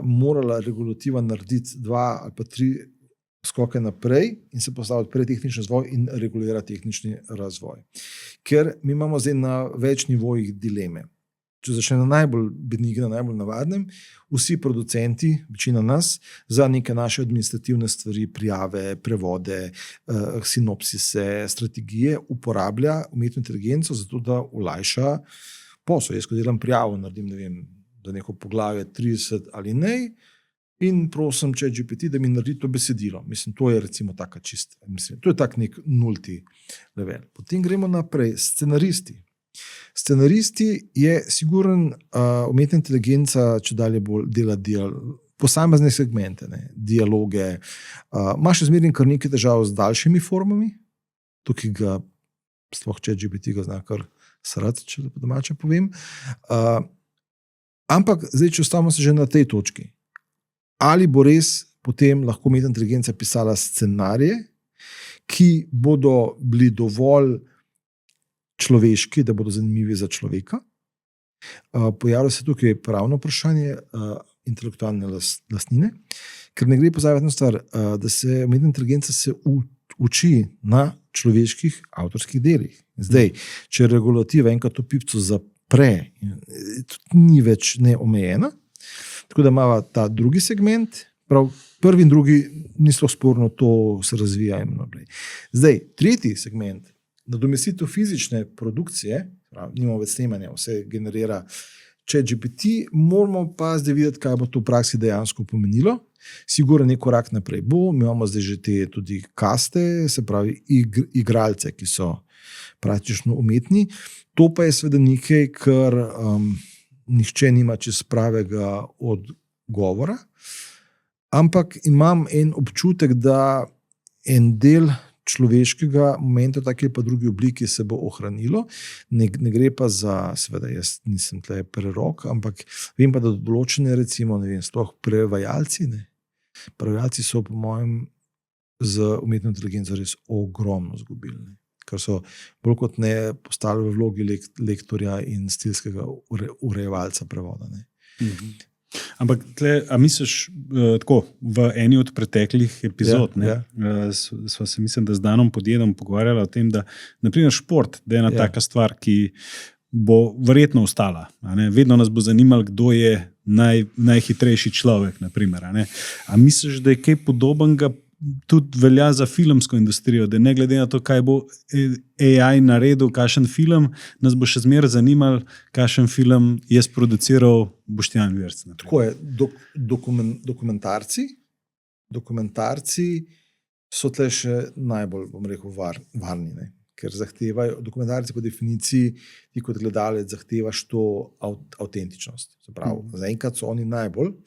morala regulativa narediti 2 ali pa 3 skoke naprej in se postaviti pred tehnični razvoj in regulirati tehnični razvoj. Ker mi imamo zdaj na več nivojih dileme. Če začne na najbolj benignem, najbolj navadnem, vsi producenti, večina nas, za neke naše administrativne stvari, prijave, prevode, sinopsise, strategije uporablja umetno inteligenco zato, da olajša posel. Jaz, ko delam prijavo, naredim, ne vem, za neko poglavje 30 ali ne, in prosim ChatGPT, da mi naredi to besedilo. Mislim, to je recimo taka čista. Mislim, to je tak nek nulti level. Potem gremo naprej. Scenaristi je siguren, umetna inteligenca, če dalje bolj dela posamezne segmente, dialoge. Ima še zmeraj kar nekaj težav z daljšimi formami, tukaj ga sploh ChatGPT ga zna kar srati, če po domače povem. Ampak zdaj, če ostavimo se že na tej točki, ali bo res potem lahko umetna inteligenca pisala scenarije, ki bodo bili dovolj človeški, da bodo zanimivi za človeka. Pojavlja se tukaj pravno vprašanje intelektualne lastnine, ker ne gre pozabiti na stvar, da se umetna inteligenca se uči na človeških avtorskih delih. Zdaj, če regulativa enkrat to pipco zapre, ni več neomejena, tako da imamo ta drugi segment, prav prvi in drugi ni sploh sporno, to se razvija in naprej. Zdaj, tretji segment, nadomestitev fizične produkcije, nimamo več snemanja, vse generira ChatGPT, moramo pa zdaj videti, kaj bo to v praksi dejansko pomenilo. Sigurno nek korak naprej bo, mi imamo zdaj že te tudi kaste, se pravi igralce, ki so praktično umetni. To pa je seveda nekaj, kar nihče nima čez pravega odgovora, ampak imam en občutek, da en del človeškega momenta v taki pa drugi obliki se bo ohranilo. Ne gre pa za, seveda jaz nisem tle prerok, ampak vem pa, da določene recimo, ne vem, sploh prevajalci, prevajalci so po mojem z umetno inteligenco res ogromno izgubili, ker so bolj kot ne postali v vlogi lektorja in stilskega urejevalca prevoda. Ampak, a misliš, tako, v eni od preteklih epizod, sva se, mislim, da z Danom Podjedom pogovarjala o tem, da naprimer šport, da je ena taka stvar, ki bo verjetno ostala. Vedno nas bo zanimalo, kdo je najhitrejši človek, naprimer. A misliš, da je kaj podobnega tudi velja za filmsko industrijo, da ne glede na to, kaj bo AI naredil, kakšen film, nas bo še zmeraj zanimalo, kakšen film je sproduciral Boštjan Virc. Tako je, dokumentarci so tle še najbolj, bom rekel, varni, ker zahtevajo, dokumentarci po definiciji, ti kot gledalec zahtevaš to avtentičnost. Se pravi, zaenkrat so oni najbolj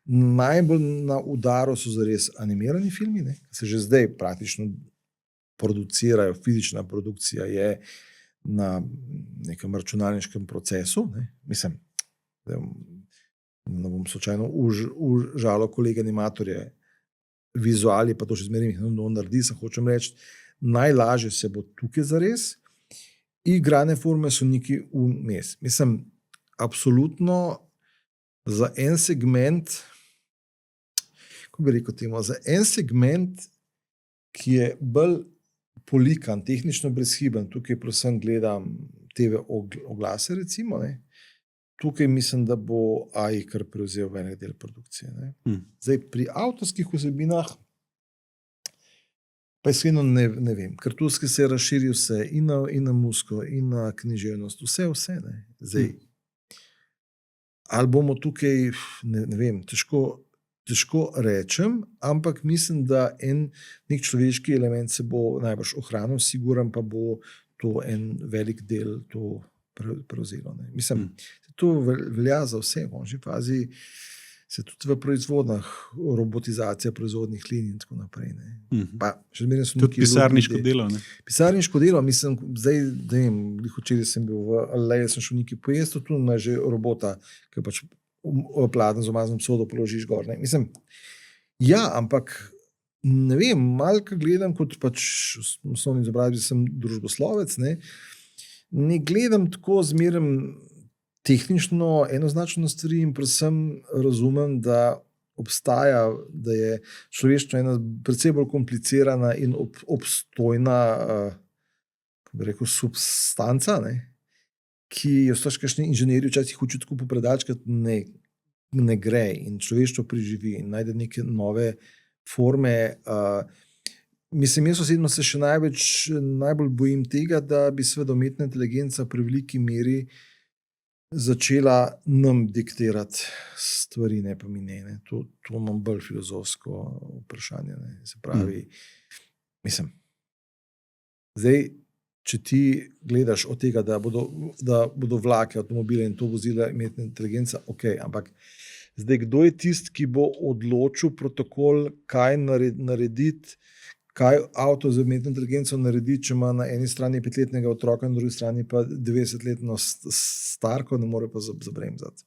na udaru so zares animirani filmi, se že zdaj praktično producirajo, fizična produkcija je na nekem računalniškem procesu. Mislim, da ne bom slučajno užalil kolega animatorje, vizuali pa to še zmeraj naredi, sem hočem reči, najlažje se bo tukaj zares, igrane forme so neki vmes. Mislim, absolutno za en segment, kako bi rekel temu, za en segment, ki je bolj polikan, tehnično brezhiben, tukaj predvsem gledam TV oglase recimo, tukaj mislim, da bo AI kar prevzel velik del produkcije. Zdaj, pri avtorskih vsebinah pa iskreno ne vem, ker tu se je razširil vse in na muziko, in na književnost, vse. Zdaj, ali bomo tukaj, ne vem, težko rečem, ampak mislim, da nek človeški element se bo najbrž ohranil, siguren pa bo to en velik del to prevzelo. Mislim, to velja za vse, v končni fazi se tudi v proizvodnah, robotizacija proizvodnih linij in tako naprej. Pa še zmeraj so tudi pisarniško delo. Pisarniško delo, mislim, zdaj, ne vem, včeraj sem bil v Aleji, sem šel nekaj pojesti, tu ima že robota, ki pač pladen z umaznom sodo položiš gor. Mislim, ja, ampak ne vem, malo gledam kot pač osnovni izobrazbi, sem družboslovec, ne gledam tako zmeraj tehnično enoznačno na stvari in predvsem razumem, da obstaja, da je človeštvo ena precej bolj komplicirana in obstojna, kako bi rekel, substanca, ne? Ki jo kakšni inženirji včasih hočejo tako popredalčkati, ne gre in človeštvo preživi in najde neke nove forme. Mislim, jaz osebno se še najbolj bojim tega, da bi seveda umetna inteligenca pri veliki meri začela nam diktirati stvari, ne pa mi ne. To imam bolj filozofsko vprašanje. Ne. Se pravi, mislim, zdaj, če ti gledaš od tega, da bodo vlake, avtomobile in to vozila umetna inteligenca, ok, ampak zdaj, kdo je tisti, ki bo odločil protokol, kaj narediti, kaj avto z umetno inteligenco naredi, če ima na eni strani 5-letnega otroka, na drugi strani pa 90-letno starko, ne more pa zabremzati.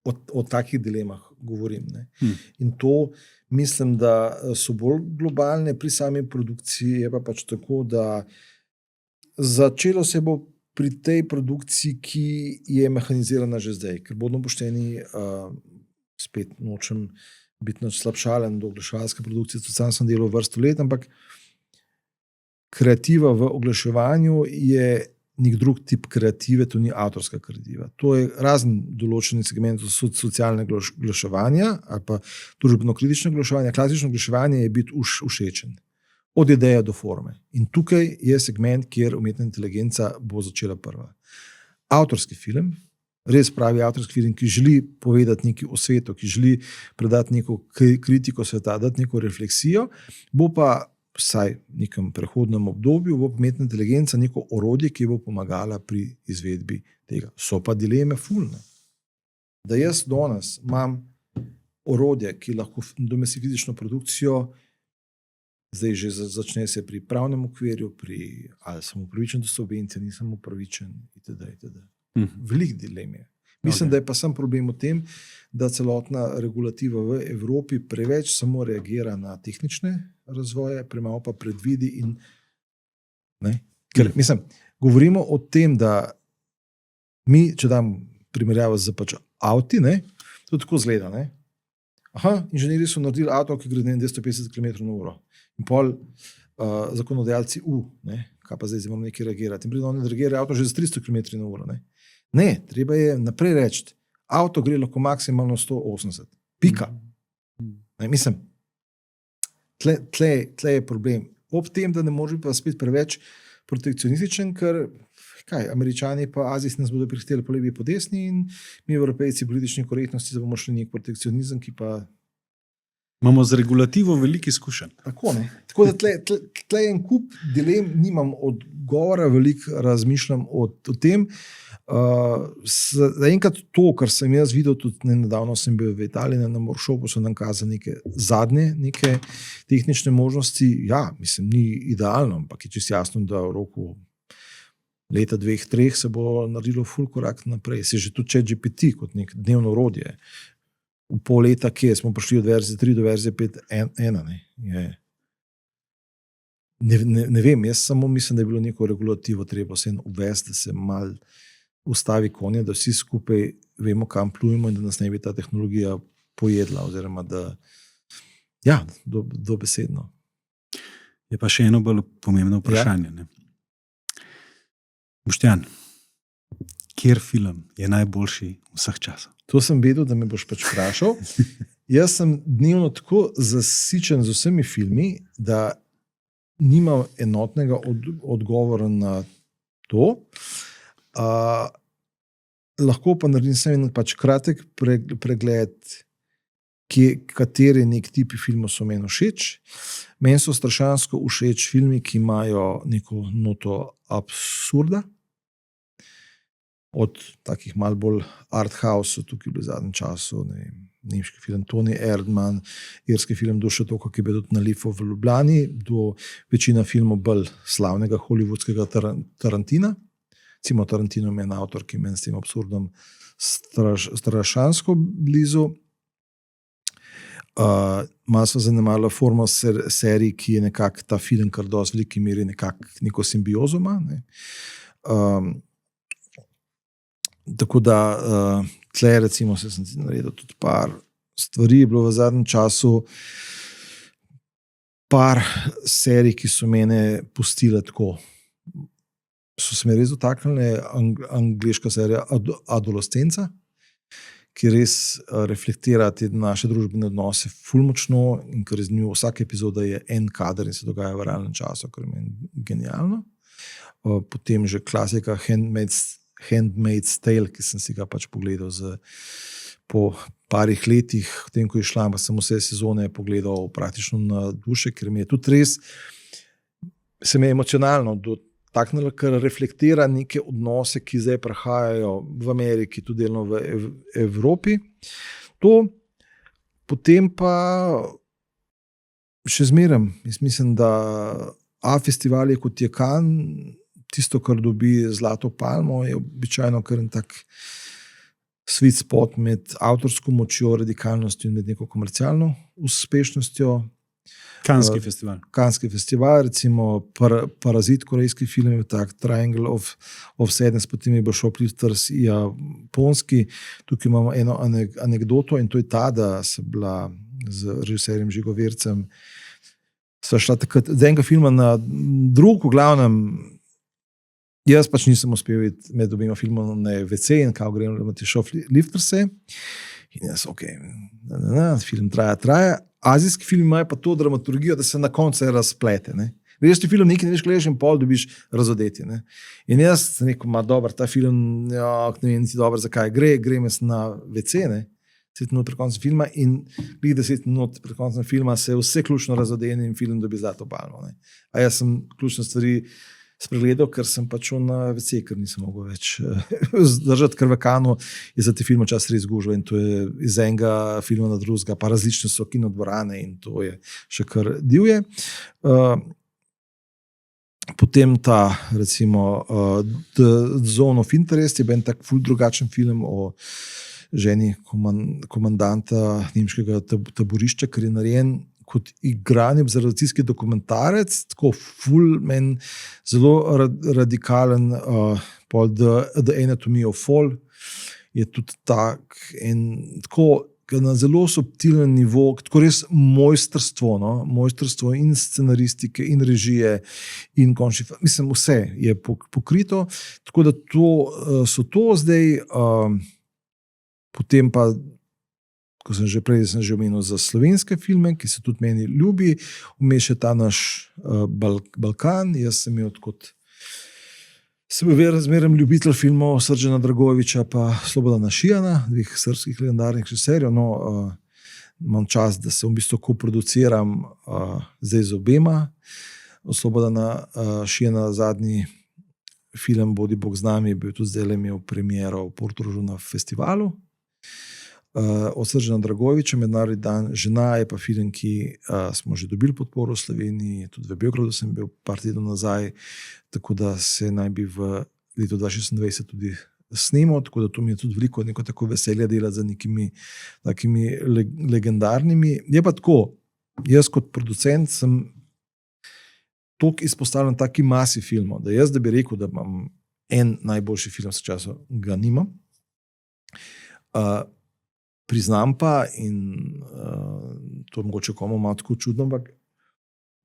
O takih dilemah govorim. Ne. In to mislim, da so bolj globalne pri sami produkciji, je pa pač tako, da začelo se bo pri tej produkciji, ki je mehanizirana že zdaj, ker bodo pošteni, spet nočem biti nič slabšalen do oglaševalske produkcije, tudi sam sem delal vrsto let, ampak kreativa v oglaševanju je nek drug tip kreative, to ni avtorska kreativa. To je razen določenih segmentov socialnega oglaševanja ali pa družbeno-kritičnega oglaševanja. Klasično oglaševanje je biti všečen. Od ideje do forme. In tukaj je segment, kjer umetna inteligenca bo začela prva. Avtorski film, res pravi avtorski film, ki želi povedati nekaj o svetu, ki želi predati neko kritiko sveta, dati neko refleksijo, bo pa vsaj v nekem prehodnem obdobju bo umetna inteligenca neko orodje, ki bo pomagala pri izvedbi tega. So pa dileme fulne. Da jaz danes imam orodje, ki lahko nadomesti fizično produkcijo, zdaj že začne se pri pravnem okvirju, ali sem upravičen do subvencije, nisem upravičen, itd. Velik dilem je. Mislim, da je pa sam problem v tem, da celotna regulativa v Evropi preveč samo reagira na tehnične razvoje, premalo pa predvidi in ne. Ker, mislim, govorimo o tem, da mi, če dam primerjavo z pač avti, ne, to tako zgleda, ne. Inženirji so naredili avto, ki gre 250 km/h. In pol zakonodajalci, ne, kaj pa zdaj moramo nekaj reagirati. In oni reagirajo avto že z 300 km/h, ne. Ne, treba je naprej reči, avto gre lahko maksimalno 180. Pika. Ne, mislim, tle je problem. Ob tem, da ne može pa spet preveč protekcionističen, ker Američani pa Azijci nas bodo prihteli po levi po desni in mi Evropejci politični korektnosti, da bomo šli nek protekcionizem, ki pa imamo z regulativo veliko izkušenj. Tako, ne. Tako da tle je en kup dilem, nimam odgovora, veliko razmišljam o tem. Enkrat to, kar sem jaz videl, tudi nedavno sem bil v Italiji na workshopu, so nam kazali neke tehnične možnosti. Ja, mislim, ni idealno, ampak je čisto jasno, da v roku leta 2-3 se bo naredilo ful korak naprej. Se že tudi ChatGPT kot nek dnevno orodje. V pol leta, kje smo prišli od verzije 3 do verzije 5.1. Ne vem, jaz samo mislim, da je bilo neko regulativo treba vse uvesti, da se mal ustavi konje, da vsi skupaj vemo, kam plujemo in da nas ne bi ta tehnologija pojedla oziroma da dobesedno. Je pa še eno bolj pomembno vprašanje. Ne? Boštjan, kjer film je najboljši vseh časov? To sem vedel, da me boš pač vprašal. Jaz sem dnevno tako zasičen z vsemi filmi, da nimam enotnega odgovora na to. Lahko pa naredim samo pač kratek pregled, kateri nek tipi filmov so meni všeč. Meni so strašansko všeč filmi, ki imajo neko noto absurda. Od takih malo bolj art house, tukaj v zadnjem času, nemški film Toni Erdmann, irski film Duša toka, ki je bil tudi na Lifu v Ljubljani, do večina filmov bolj slavnega hollywoodskega Tarantina. Recimo Tarantino je en avtor, ki meni s tem absurdom strašansko blizu. Malo so zanemarila forma serij, ki je nekako ta film, kar dosti veliki meri neko simbiozo ima. Tako da tle recimo sem naredil tudi par stvari. Je bilo v zadnjem času par serij, ki so mene pustile tako. So se mi res dotaknile, angleška serija Adolescenca, ki res reflektira te naše družbene odnose ful močno in ker z njo vsaka epizoda je en kader in se dogaja v realnem času, kar je meni genialno. Potem že klasika Handmaid's Tale, ki sem si ga pač pogledal po parih letih, potem ko je šla, pa sem vse sezone pogledal praktično na duše, ker mi je tudi res, se mi je emocionalno dotaknilo, ker reflektira neke odnose, ki zdaj prihajajo v Ameriki, tudi delno v Evropi. To, potem pa še zmeraj, jaz mislim, da festival je kot je Cannes, tisto, kar dobi zlato palmo, je običajno kar en tak sweet spot med avtorsko močjo, radikalnostjo in med neko komercialno uspešnostjo. Canneski festival. Canneski festival, recimo Parazit, korejski film, je tak Triangle of Sadness, potem je bil Shoplifters japonski. Tukaj imamo eno anekdoto in to je ta, da sem bila z režiserjem Žigo Vercem, sva šla takrat z enega filma na drug, v glavnem. Jaz pač nisem uspel iti med obima filmoma na WC in kao grem na te Shoplifterse. In jaz, film traja. Azijski film imajo pa to dramaturgijo, da se na koncu razplete. Ne? Veš, ti film nekaj ne veš, gledaš in pol dobiš razodetje. Ne? In jaz sem rekel, dober, ta film, ne vem, niti dober, zakaj grem jaz na WC, ne? 10 minut pred koncem filma in 10 minut pred koncem filma se vse ključno razodene in film dobi zlato palmo. Ne? A jaz sem ključne stvari spregledal, ker sem pač na WC, ker nisem mogel več zdržati, ker v Cannesu je za te filme čas res gužva in to je iz enega filma na drugega, pa različne so kinodvorane in to je še kar divje. Potem ta, recimo, The Zone of Interest je ben tak ful drugačen film o ženi komandanta nemškega taborišča, ker je narejen kot igranje observacijski dokumentarec, tako full, men, zelo radikalen, The Anatomy of Fall je tudi tak in tako na zelo subtilen nivo, tako res mojstrstvo, no? Mojstrstvo in scenaristike in režije in končni, mislim, vse je pokrito, tako da so to zdaj, potem pa ko sem že prej omenil za slovenske filme, ki se tudi meni ljubi, vmes je ta naš Balkan, jaz sem imel kot sem bil zmeraj ljubitelj filmov Srđana Dragojevića pa Slobodana Šijana, dveh srpskih legendarnih režiserjev. Imam čas, da se v bistvu koproduciram zdaj z obema. Slobodana Šijana zadnji film Bodi Bog z nami, bil tudi zdaj imel premiero v Portorožu na festivalu. Od Srđana Dragojevića, Mednarodni dan žena, je pa film, ki smo že dobili podporo v Sloveniji, tudi v Beogradu sem bil par tednov nazaj, tako da se naj bi v letu 2026 tudi snemal, tako da to mi je tudi veliko neko tako veselje delati za nekimi takimi legendarnimi. Je pa tako, jaz kot producent sem toliko izpostavljen taki masi filmov, da jaz, da bi rekel, da imam en najboljši film vse časa, ga nimam. Priznam pa, in to mogoče komu malo tako čudno, ampak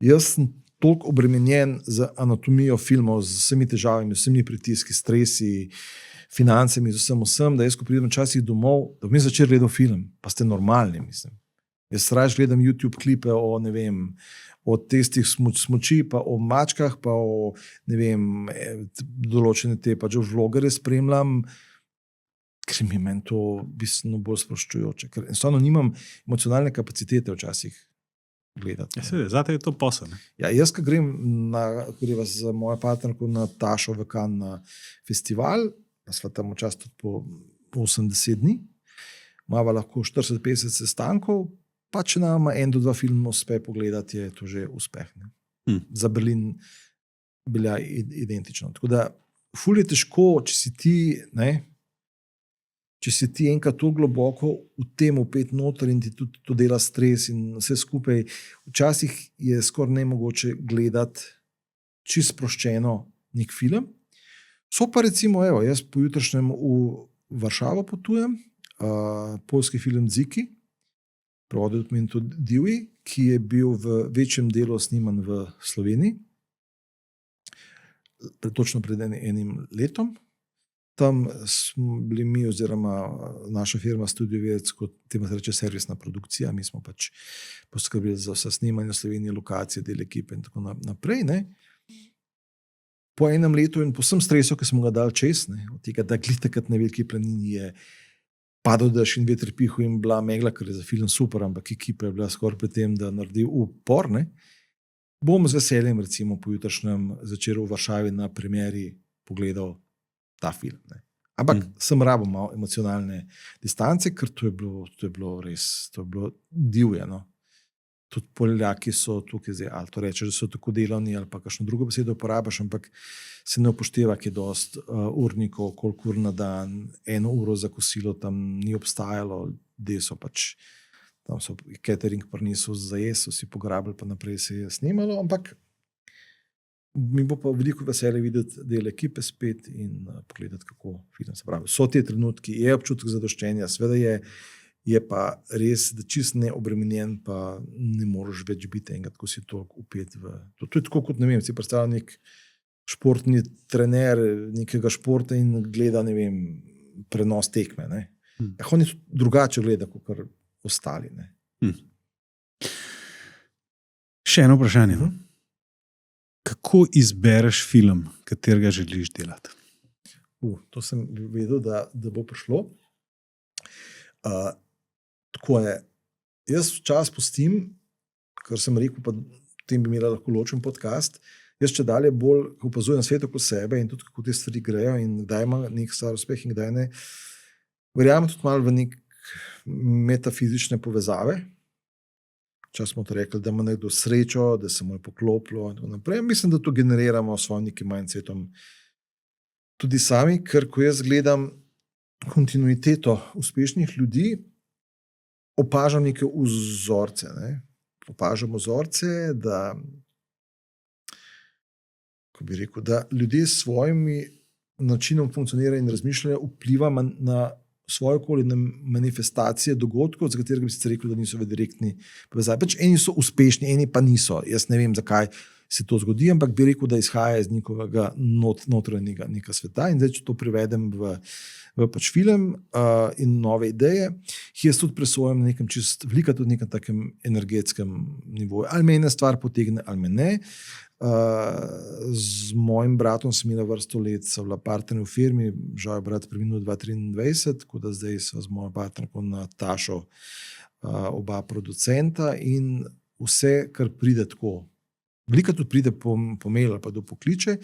jaz sem toliko obremenjen z anatomijo filmov, z vsemi težavami, vsemi pritiski, stresi, financami, z vsem, da jaz, ko pridem včasih domov, da bi mi začel gledal film, pa ste normalni, mislim. Jaz raje gledam YouTube klipe o, ne vem, o testih smuči, pa o mačkah, pa o, ne vem, določene te pač vlogere spremljam, ker mi je meni to bistveno bolj sproščujoče. Ker enostavno nimam emocionalne kapacitete včasih gledati. Zate je to posel. Ja, jaz, ko greva z mojo partnerko Natašo v Cannes na festival, pa sva tam včasih tudi po 80 dni, imava lahko 40-50 sestankov, pa če nama 1 do 2 filma uspe pogledati, je to že uspeh. Za Berlin bila identično. Tako da, ful je težko, če si ti, če si ti enkrat to globoko v tem upet noter in ti tudi to dela stres in vse skupaj, včasih je skoraj nemogoče gledati čisto sproščeno nek film. So pa recimo, jaz po jutrašnjem v Varšavo potujem, poljski film Dziki, prevodil pomeni tudi divji, ki je bil v večjem delu sniman v Sloveniji, točno pred enim letom. Tam smo bili mi, oziroma naša firma Studio Vec, kot temu se reče servisna produkcija, mi smo pač poskrbeli za vse snimanje v Sloveniji, lokacije, del ekipe in tako naprej. Ne. Po enem letu in po vsem stresu, ki smo ga dali čez, ne, od tega, da takrat na Veliki planini je padel dež in veter pihal in bila megla, ker je za film super, ampak ekipa je bila skoraj pri tem, da naredi upor. Ne. Bom z veseljem recimo po jutrašnjem začel v Varšavi na premieri pogledal ta film. Ne. Ampak sem rabo malo emocionalne distance, ker to je bilo res, to je bilo divje. No. Tudi Poljaki so tukaj zdaj, ali to reče, da so tako delovni, ali pa kakšno drugo besedo uporabiš, ampak se ne upošteva, ki je dost urnikov, koliko ur na dan, 1 uro za kosilo tam ni obstajalo, da so pač, tam so catering prinesel za jesti, so si pograbili, pa naprej se je snimalo, ampak mi bo pa veliko veselje videti del ekipe spet in pogledati, kako film se pravi. So te trenutki, je občutek zadoščenja, seveda je pa res, da čist neobremenjen, pa ne moreš več biti enkrat, ko si toliko upet v to. To je tako kot, ne vem, si predstavlja nek športni trener nekega športa in gleda, ne vem, prenos tekme. Ne. On je drugače gleda, kot ostali. Ne. Še eno vprašanje. Kako izbereš film, katerega želiš delati? To sem vedel, da bo prišlo. Tako je. Jaz včasih pustim, kar sem rekel, pa tem bi imela lahko ločen podcast, jaz če dalje bolj opazujem svet okoli sebe in tudi kako te stvari grejo in kdaj ima nek stvar uspeh in kdaj ne. Verjamem tudi malo v nek metafizične povezave. Čas smo to rekli, da ima nekdo srečo, da se mu je poklopilo in tako naprej. Mislim, da to generiramo s svojim nekim mindsetom tudi sami, ker ko jaz gledam kontinuiteto uspešnih ljudi, opažam neke vzorce. Ne. Opažam vzorce, da, ko bi rekel, da ljudje s svojimi načinom funkcioniranja in razmišljanja vpliva na svoje okolje, na manifestacije dogodkov, za katerega bi se rekel, da niso v direktni povezavi. Pač eni so uspešni, eni pa niso. Jaz ne vem, zakaj se to zgodi, ampak bi rekel, da izhaja iz njihovega notranjega neka sveta. In zdaj, če to privedem v pač film in nove ideje, ki jaz tudi presojam na nekem čist velika, tudi nekem takem energetskem nivoju. Ali me ena stvar potegne, ali me ne. Z mojim bratom sem imela vrsto let, so bila partnerja v firmi, žal je brat preminul 2023, tako da zdaj so z mojo partnerko Natašo oba producenta in vse, kar pride tako, velika tudi pride po mail ali pa do pokliče,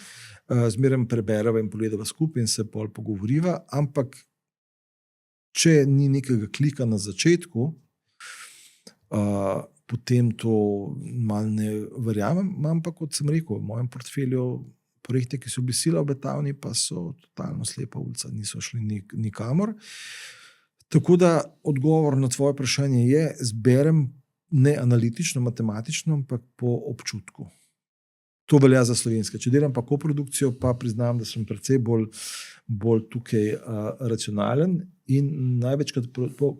zmeraj prebereva in pogledava skupaj in se pol pogovoriva, ampak če ni nekega klika na začetku, potem to malo ne verjamem, imam pa, kot sem rekel, v mojem portfelju projekte, ki so bili sila obetavni, pa so totalno slepa ulica, niso šli nikamor. Tako da odgovor na tvoje vprašanje je, zberem ne analitično, matematično, ampak po občutku. To velja za slovenske. Če delam pa koprodukcijo, pa priznam, da sem precej bolj tukaj racionalen in največkrat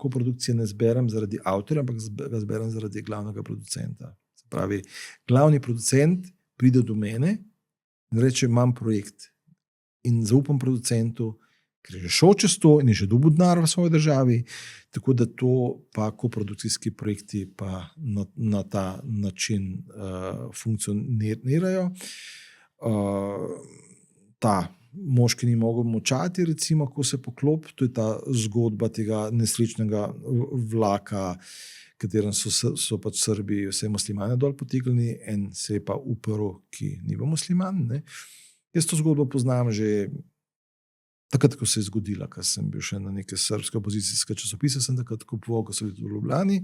koprodukcije ne zberem zaradi avtorja, ampak ga zberem zaradi glavnega producenta. Se pravi, glavni producent pride do mene in reče, imam projekt in zaupam producentu, ker je že šel čez to in je že dobil denar v svoji državi, tako da to pa koprodukcijski projekti pa na ta način funkcionirajo. Ta moški ni mogel močati, recimo, ko se poklop, to je ta zgodba tega nesrečnega vlaka, katerem so pač Srbi vse muslimane dol potegnili, en se je pa uprl, ki ni bil musliman. Ne. Jaz to zgodbo poznam že takrat, ko se je zgodila, ker sem bil še na neke srbske opozicijske časopise, sem takrat kupoval, ko so bili v Ljubljani.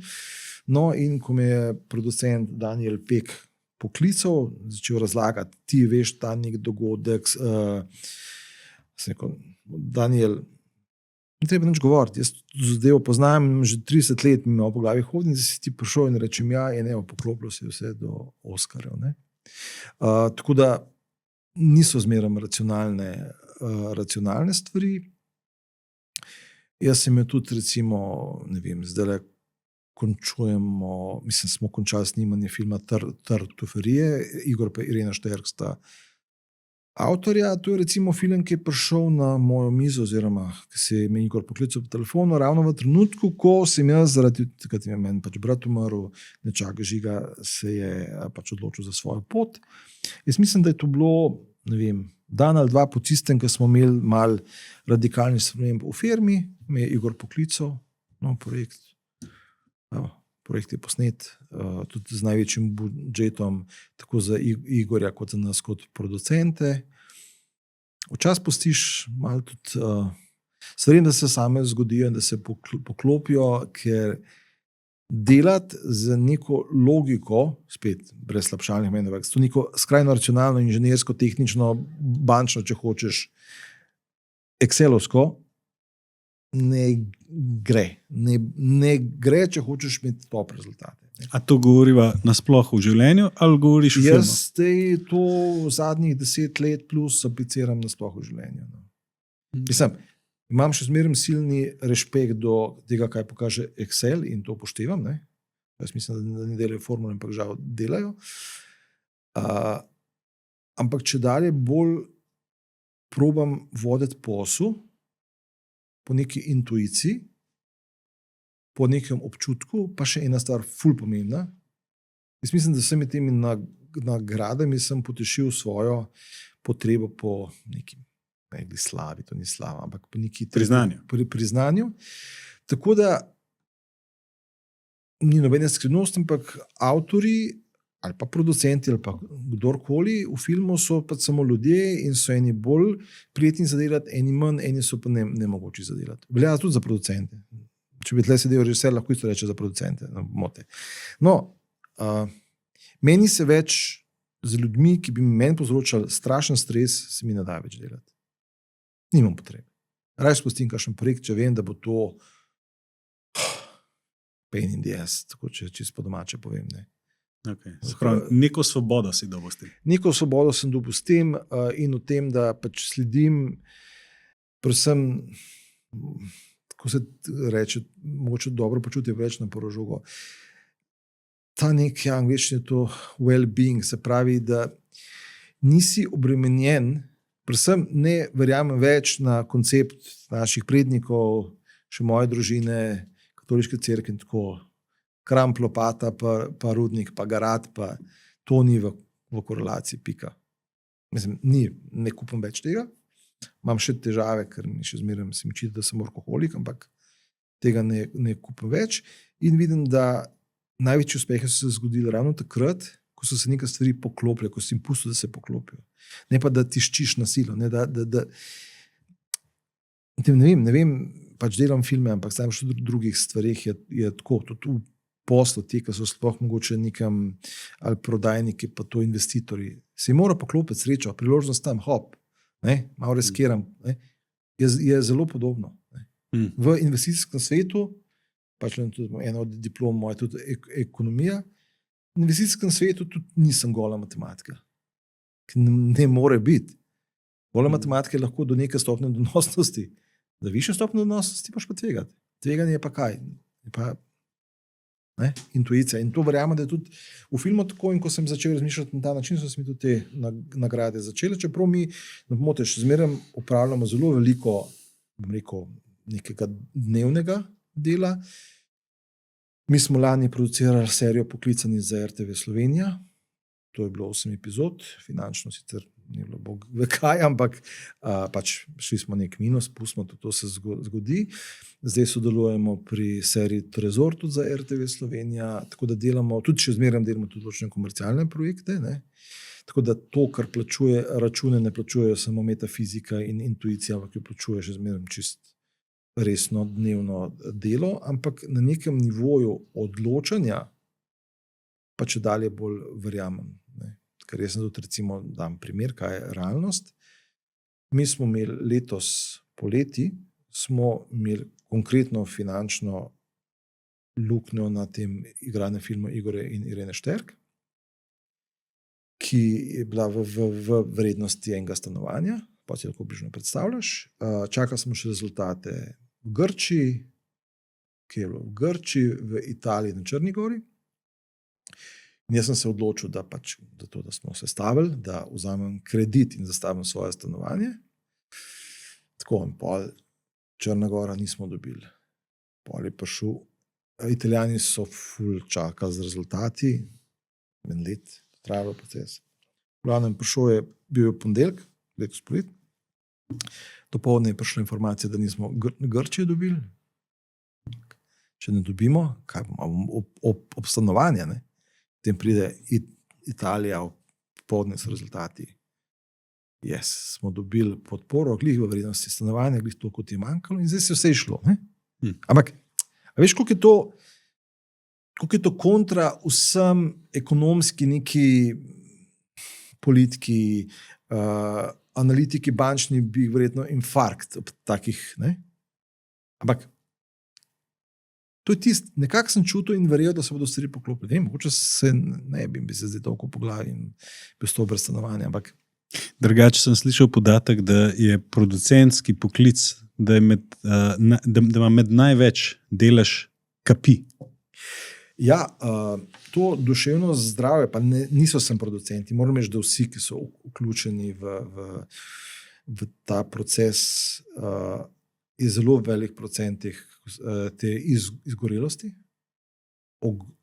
No, in ko me je producent Daniel Pek poklical, začel razlagati, ti veš ta nek dogodek, Daniel, ne treba nič govoriti, jaz zadevo poznam, že 30 let mi imel po glavi hodim, da si ti prišel in rečem ja, in evo, poklopilo se je vse do Oskarjev. Tako da niso zmeraj racionalne stvari. Jaz sem imel tudi, recimo, ne vem, zdaj, smo končali snimanje filma Tartuferije, Igor pa Irena Šterk sta avtorja. To je recimo film, ki je prišel na mojo mizo, oziroma ki se je me Igor poklical po telefonu, ravno v trenutku, ko sem jaz, zaradi tega, da je meni pač brat umrl, nečaka Žiga, se je pač odločil za svojo pot. Jaz mislim, da je to bilo, ne vem, dan ali dva po tistem, ko smo imeli mal radikalni sprememb v firmi, me je Igor poklical, projekt je posnet, tudi z največjim budžetom, tako za Igorja kot za nas kot producente. Včasih postiš malo tudi stvari, da se same zgodijo in da se poklopijo, ker delati z neko logiko, spet brez slabšalnih meni, s to neko skrajno racionalno, inženirsko, tehnično, bančno, če hočeš, excelovsko, ne gre, če hočeš imeti top rezultate. A to govoriva nasploh v življenju ali govoriš v filmu? Jaz to zadnjih 10 let plus apliciram nasploh v življenju. Imam še zmeraj silni rešpekt do tega, kaj pokaže Excel, in to upoštevam. Jaz mislim, da ne delajo formule, ampak žal delajo. Ampak če dalje bolj probam voditi posel po neki intuiciji, po nekem občutku, pa še ena stvar ful pomembna. Jaz mislim, da vsemi temi nagradami sem potešil svojo potrebo po neki slavi, to ni slava, ampak po neki priznanju. Tako da ni nobene skrivnosti, ampak avtorji ali pa producenti ali pa kdorkoli v filmu so pa samo ljudje in so eni bolj prijetni za delati, eni manj, eni so pa nemogoči za delati. Velja tudi za producente. Če bi tle sedel režiser, lahko isto reče za producente. Meni se več z ljudmi, ki bi meni povzročali strašen stres, se mi ne da več delati. Nimam potrebe. Raj spustim kakšen projekt, če vem, da bo to pain in the ass, tako če po domače povem. Okay. Neko svobodo si dobil s tem. Neko svobodo sem dobil s tem in v tem, da pač sledim predvsem, tako se reče, mogoče dobro počutje preveč na porožogo. Ta neki angliščini je to well-being, se pravi, da nisi obremenjen, predvsem ne verjamem več na koncept naših prednikov, še moje družine, katoliške cerkve in tako, Kramp, lopata, pa rudnik, pa garat, pa to ni v korelaciji, pika. Mislim, ne kupam več tega. Imam še težave, ker mi še zmeraj se mi čiti, da sem alkoholik, ampak tega ne kupam več. In vidim, da največji uspehi so se zgodili ravno takrat, ko so se neke stvari poklopile, ko si jim pustil, da se poklopijo. Ne pa, da tiščiš na silo. Ne vem, pač delam filme, ampak stavim še v drugih stvarih je tako, tudi v poslu, ti, ki so sploh mogoče nekam ali prodajniki, pa to investitorji. Se jim mora poklopiti srečo, priložnost tam, hop, malo riskiram. Je zelo podobno. V investicijskem svetu, pač tudi ena od diplom moja, tudi ekonomija, v investicijskem svetu tudi nisem gola matematika. Ne more biti. Gola matematika je lahko do neke stopnje donosnosti. Da više stopnje donosnosti paš pa tvegati. Tveganje je pa kaj? Je pa intuicija. In to verjamem, da je tudi v filmu tako, in ko sem začel razmišljati na ta način, so se mi tudi te nagrade začele, čeprav mi, ne pomoteš, zmeraj upravljamo zelo veliko, bom rekel, nekega dnevnega dela. Mi smo lani producirali serijo Poklicani za RTV Slovenija, to je bilo 8 epizod, finančno sicer ni bilo bog ve kaj, ampak pač šli smo nek minus, pustimo, to se zgodi. Zdaj sodelujemo pri seriji Trezor tudi za RTV Slovenija, tako da delamo, tudi še zmeraj delamo tudi določene komercialne projekte, tako da to, kar plačuje račune, ne plačujejo samo metafizika in intuicija, ampak jo plačuje še zmeraj čist resno dnevno delo, ampak na nekem nivoju odločanja pa če dalje bolj verjamem. Ker jaz sem tudi, recimo, dam primer, kaj je realnost. Mi smo imeli letos poleti, smo imeli konkretno finančno luknjo na tem igranem filmu Igorja in Irene Šterk, ki je bila v vrednosti enega stanovanja, pa si lahko bližno predstavljaš. Čakali smo še rezultate v Grčiji, kje je bilo, v Grčiji, v Italiji, na Črni gori. In jaz sem se odločil, da da smo se stavili, da vzamem kredit in zastavim svoje stanovanje. Tako, in pol Črna gora nismo dobili. Pol je prišel, Italijani so ful čakali z rezultati, en let, trajal proces. Glavnem, bil je ponedeljek, letos poleti. Dopoldne je prišla informacija, da nismo Grčije dobili. Če ne dobimo, kaj bomo ob stanovanje, ne? Potem pride Italija, popoldne so rezultati. Smo dobili podporo, glih v vrednosti stanovanja, glih to, kot je manjkalo, in zdaj se vse išlo. Ampak, a veš, koliko je to kontra vsem ekonomski neki politiki, analitiki bančni bi verjetno infarkt ob takih, ne? Ampak to je tisto, nekako sem čutil in verjel, da se bodo stvari poklopili. Mogoče se ne bi se zdaj toliko po glavi in bi sto brez stanovanja, ampak drugače sem slišal podatek, da je producentski poklic, da ima med največ delež kapi. Ja, to duševno zdravje, pa niso sem producenti, moram reči, da vsi, ki so vključeni v ta proces, je zelo velik procent te izgorelosti,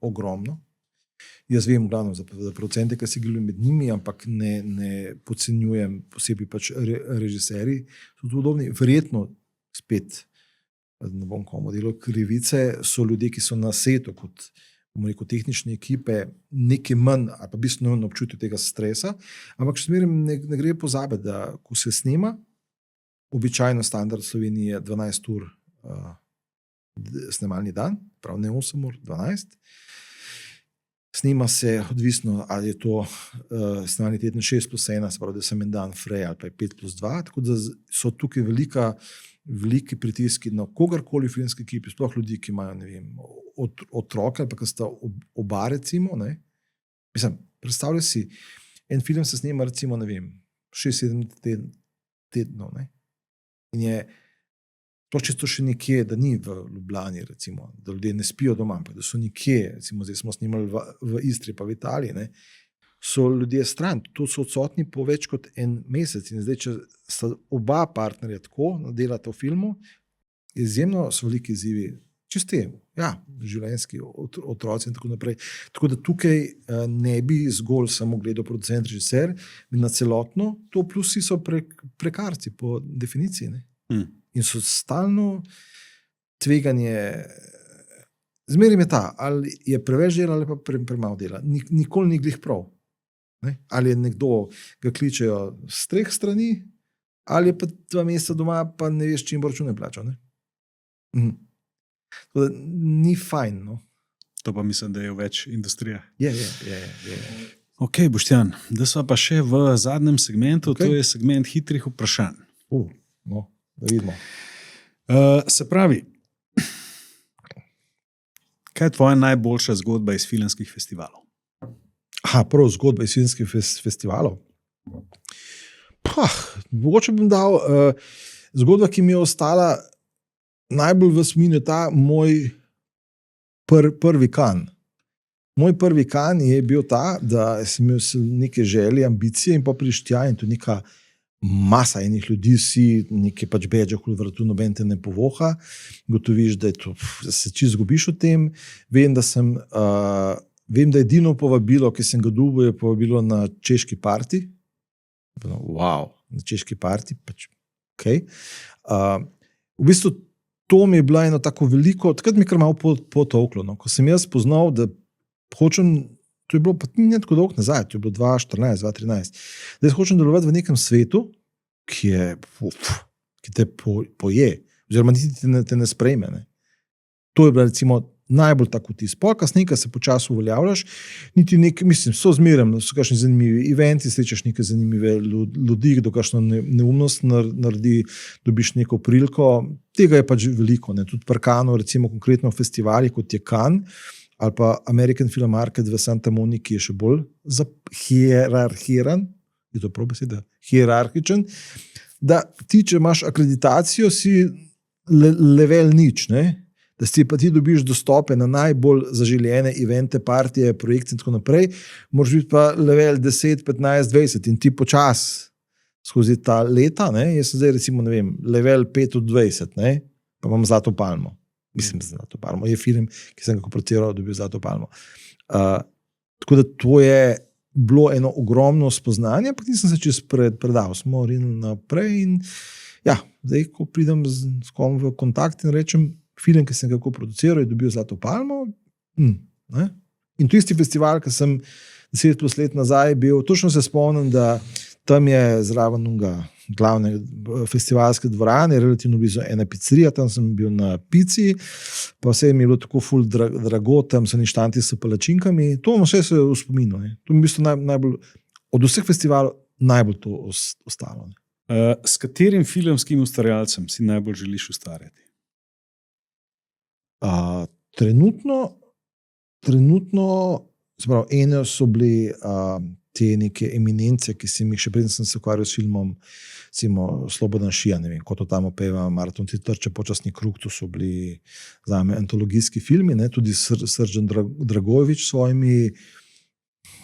ogromno. Jaz vem, glavno, za producente, ki se gibljajo med njimi, ampak ne podcenjujem, posebej pač režiserji, so to podobni. Verjetno spet, ne bom komu delal krivice, so ljudje, ki so na setu kot tehnične ekipe, nekaj manj, ali pa bistveno občutijo tega stresa, ampak še zmeraj ne gre pozabiti, da ko se snema, običajno standard v Sloveniji je 12 ur snemalni dan, prav ne 8 ur, 12. Snima se odvisno, ali je to snemalni teden 6+1, se pravi, da sem en dan frej, ali pa je 5+2, tako da so tukaj veliki pritiski na kogarkoli v filmski ekipi, sploh ljudi, ki imajo, ne vem, otroke, ali pa ki sta oba, recimo, ne. Mislim, predstavljaj si, en film se snema, recimo, ne vem, 6-7 tednov, ne. In je to čisto še nekje, da ni v Ljubljani, recimo, da ljudje ne spijo doma, ampak da so nekje, recimo, zdaj smo snimali v Istri, pa v Italiji, ne, so ljudje stran, to so odsotni po več kot en mesec. In zdaj, če sta oba partnerja tako delata v filmu, izjemno so veliki izzivi, čisti, ja, življenjski otroci in tako naprej. Tako da tukaj ne bi zgolj samo gledal producent, režiser, na celotno, to plusi so prekarci po definiciji, ne. In so stalno tveganje, zmeraj je ta, ali je preveč dela ali pa premalo dela. Nikoli ni glih prav. Ne? Ali je nekdo, ga kličejo s 3 strani, ali je pa 2 meseca doma, pa ne veš, čim bo račune plačal. Tako da ni fajn. No? To pa mislim, da je v več industrijah. Je. Ok, Boštjan, da sva pa še v zadnjem segmentu, Okay. To je segment hitrih vprašanj. No, da vidimo. Se pravi, kaj je tvoja najboljša zgodba iz filmskih festivalov? Prvo zgodba iz filmskih festivalov. Mogoče bom dal zgodba, ki mi je ostala najbolj v spominu, ta moj prvi Cannes. Moj prvi Cannes je bil ta, da sem imel neke želje, ambicije in pa prišel tja in to neka masa enih ljudi, si nekaj pač beđa okoli vratu, noben te ne povoha, gotoviš, da je to, da se čisto zgubiš v tem. Vem, da edino povabilo, ki sem ga dobil, je povabilo na češki parti. Wow, na češki parti, pač ok. V bistvu to mi je bilo eno tako veliko, takrat mi je kar malo potovklo, no. Ko sem jaz spoznal, da hočem, to je bilo pa ni tako dolgo nazaj, to je bilo 2014, 2013, da jaz hočem delovati v nekem svetu, ki te poje, oziroma niti te ne sprejme. Ne. To je bilo recimo najbolj tako vtis. Kasneje, ko se počasi uveljavljaš, niti mislim, so zmeraj, so kakšni zanimivi eventi, srečaš neke zanimive ljudi, kdo kakšno neumnost naredi, dobiš neko priliko. Tega je pač veliko. Ne. Tudi pri Cannesu, recimo konkretno festivali, kot je Cannes, ali pa American Film Market v Santa Moniki je še bolj hierarhiran, je to prav beseda, hierarhičen, da ti, če imaš akreditacijo, si level nič, ne? da si pa ti dobiš dostope na najbolj zaželjene evente, partije, projekte in tako naprej, moraš biti pa level 10, 15, 20 in ti počas skozi ta leta, ne, jaz sem zdaj recimo, ne vem, level 5 od 20, ne, pa imam Zlato palmo. Mislim, da Zlato palmo. Je film, ki sem ga produciral, dobil Zlato palmo. Tako da to je bilo eno ogromno spoznanje, ampak nisem se čez predal. Smo rinili naprej in ja, zdaj, ko pridem s kom v kontakt in rečem, film, ki sem ga produciral, je dobil Zlato palmo. Ne? In to isti festival, ki sem 10+ let nazaj bil, točno se spomnim, da tam je zraven glavne festivalske dvorane, relativno blizu ena pizzerija, tam sem bil na pici, pa vse mi je bilo tako ful drago, tam so ništanti s palačinkami, to vse se v spominu. Ne. To mi je v bistvu najbolj, od vseh festivalov najbolj to ostalo. Ne. S katerim filmskim ustvarjalcem si najbolj želiš ustvarjati? Trenutno, ene so bili te neke eminence, ki sem jih še preden sem se ukvarjal s filmom, recimo Slobodan Šija, ne vem, Ko to tamo peva, Maraton ti trče, Počasni krug, to so bili zame antologijski filmi, ne, tudi Srđan Dragojević s svojimi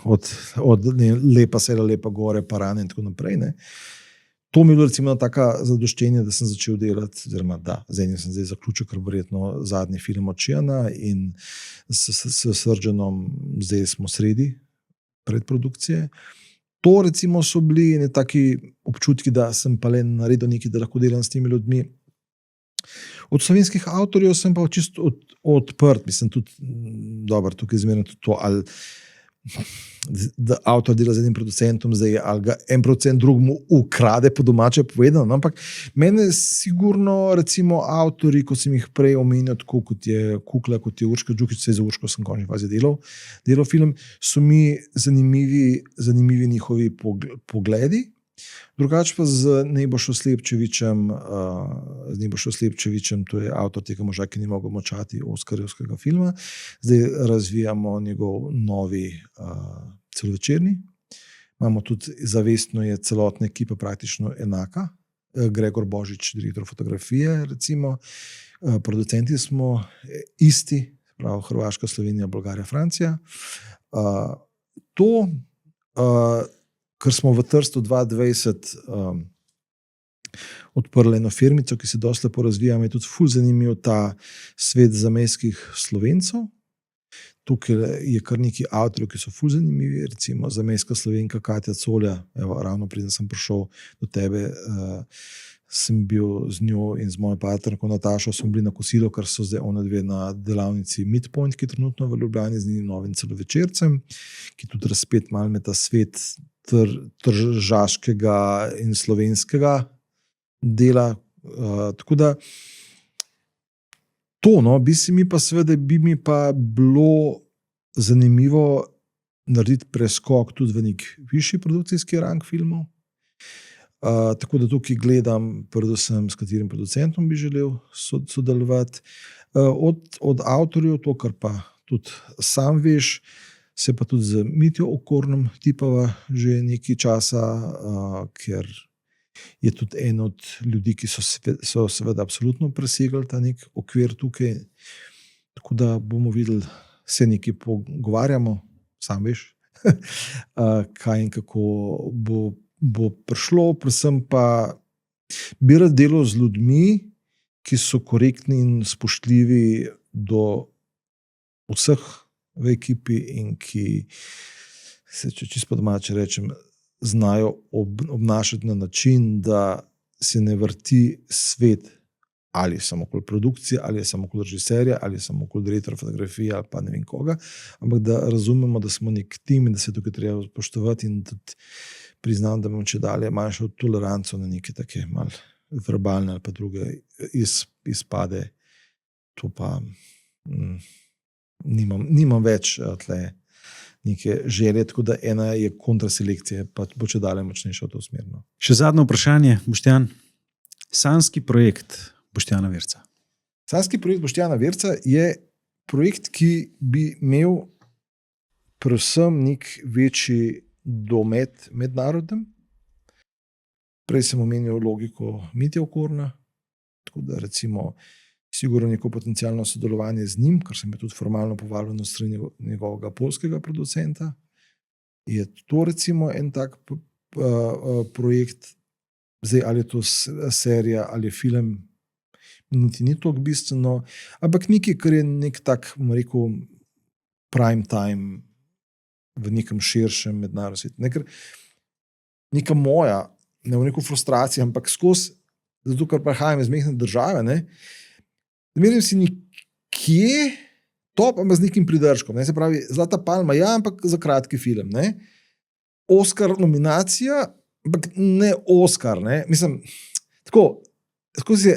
od Lepa sela, Lepa gore, Parane in tako naprej. Ne. To mi je bilo recimo taka zadoščenje, da sem začel delati, oziroma da, z enim sem zdaj zaključil, ker verjetno zadnji film od Čijana in s Srđanom zdaj smo sredi predprodukcije. To recimo so bili ne taki občutki, da sem pa le naredil nekaj, da lahko delam s temi ljudmi. Od slovenskih avtorjev sem pa čisto odprt, mislim tudi, dobro, tukaj zmerno tudi to, ali da avtor dela z enim producentom, zdaj ali ga en producent drugmu ukrade, po domače povedano, ampak mene sigurno recimo avtori, ko sem jih prej omenil, tako kot je Kukla, kot je Urška Đukić, vse za Urško sem končni fazi delal film, so mi zanimivi njihovi pogledi. Drugače pa z Nebojšo Slepčevićem, to je avtor tega Moža, ki ni mogel molčati, oskarjevskega filma. Zdaj razvijamo njegov novi celovečerni. Imamo tudi zavestno je celotna ekipa praktično enaka. Gregor Božič, direktor fotografije, recimo. Producenti smo isti, prav Hrvaška, Slovenija, Bolgarija, Francija. Ker smo v Trstu 2020 odprli eno firmico, ki se dosti lepo razvija, je tudi ful zanimiv ta svet zamejskih Slovencov. Tukaj je kar nekaj avtorjev, ki so ful zanimivi, recimo zamejska Slovenka Katja Colja, evo, ravno preden sem prišel do tebe, sem bil z njo in z mojo partnerko Natašo, smo bili na kosilu, ker so zdaj one dve na delavnici Midpoint, ki je trenutno v Ljubljani z njim novim celovečercem, ki tudi razpet malo med ta svet tržaškega in slovenskega dela. Tako da to, no, bi mi pa bilo zanimivo narediti preskok tudi v nek višji produkcijski rang filmov. Tako da tukaj gledam predvsem, s katerim producentom bi želel sodelovati. Od avtorjev, to, kar pa tudi sam veš, se pa tudi z Mitjo Okornom tipava že nekaj časa, ker je tudi en od ljudi, ki so seveda absolutno presegli ta nek okvir tukaj. Tako da bomo videli, se nekaj pogovarjamo, sam veš, kaj in kako bo prišlo, predvsem pa bi rad delal z ljudmi, ki so korektni in spoštljivi do vseh v ekipi in ki se, če čisto po domače rečem, znajo obnašati na način, da se ne vrti svet ali samo okoli produkcije, ali samo okoli režiserja, ali samo okoli direktorja fotografije, ali pa ne vem koga, ampak da razumemo, da smo nek tim in da se tukaj treba spoštovati in tudi priznam, da imam če dalje manjšo toleranco na neke take malo verbalne ali pa druge izpade. To pa nimam več tle neke želje, tako da ena je kontraselekcija, pa bo če dalje močnejša v to smer. Še zadnje vprašanje, Boštjan. Sanjski projekt Boštjana Virca. Sanjski projekt Boštjana Virca je projekt, ki bi imel predvsem nek večji domet mednarodnem. Prej sem omenil logiko Mitje Okorna, tako da recimo sigurno neko potencijalno sodelovanje z njim, kar sem je tudi formalno povabil na strani njegovega poljskega producenta. Je to recimo en tak projekt, zdaj ali je to serija ali je film, niti ni toliko bistveno, ampak nekaj, kar je nek tak, bom rekel, prime time v nekem širšem mednarodnem svetu. Neka moja, ne v neko frustracijo, ampak skozi, zato ker prihajam iz majhne države, ne, merim si nekje top, ampak z nekim pridržkom. Ne, se pravi, Zlata palma, ja, ampak za kratki film. Ne. Oscar nominacija, ampak ne Oscar. Ne. Mislim, tako skozi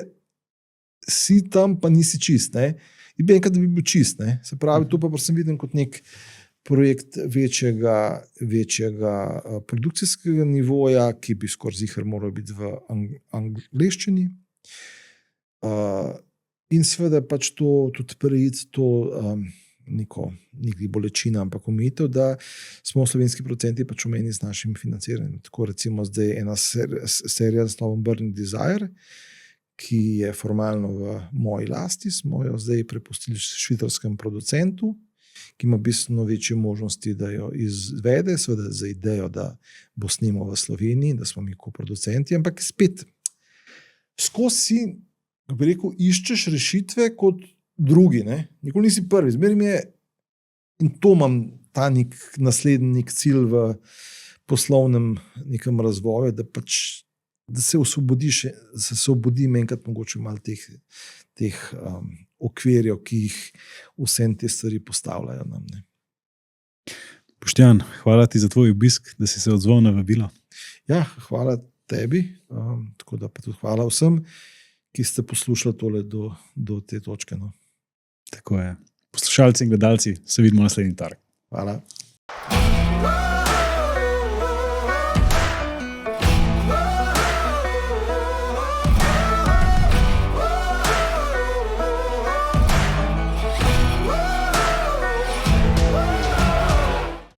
si tam, pa nisi čist. Ne. In bi enkrat, da bi bil čist. Ne. Se pravi, to pa sem vidim kot nek projekt večjega produkcijskega nivoja, ki bi skoraj ziher moral biti v angleščini. In seveda pač to tudi preiti to neko bolečina, ampak omejitev, da smo slovenski producenti pač omejeni z našim financiranjem. Tako recimo zdaj ena serija z novom Burning Desire, ki je formalno v moji lasti, smo jo zdaj prepustili švicarskemu producentu, ki ima bistveno večje možnosti, da jo izvede, seveda za idejo, da bo snimal v Sloveniji, da smo mi koproducenti, ampak spet skozi si, bi rekel, iščeš rešitve kot drugi, ne? Nikoli nisi prvi. Zmeraj mi je, in to imam ta nek naslednji cilj v poslovnem nekem razvoju, da pač, da se osvobodiš, da se obudim enkrat mogoče malo teh okvirjev, ki jih vse te stvari postavljajo nam. Ne? Boštjan, hvala ti za tvoj obisk, da si se odzval na vabilo. Ja, hvala tebi, tako da pa tudi hvala vsem, ki ste poslušali tole do te točke. No. Tako je. Poslušalci in gledalci, se vidimo naslednji torek. Hvala.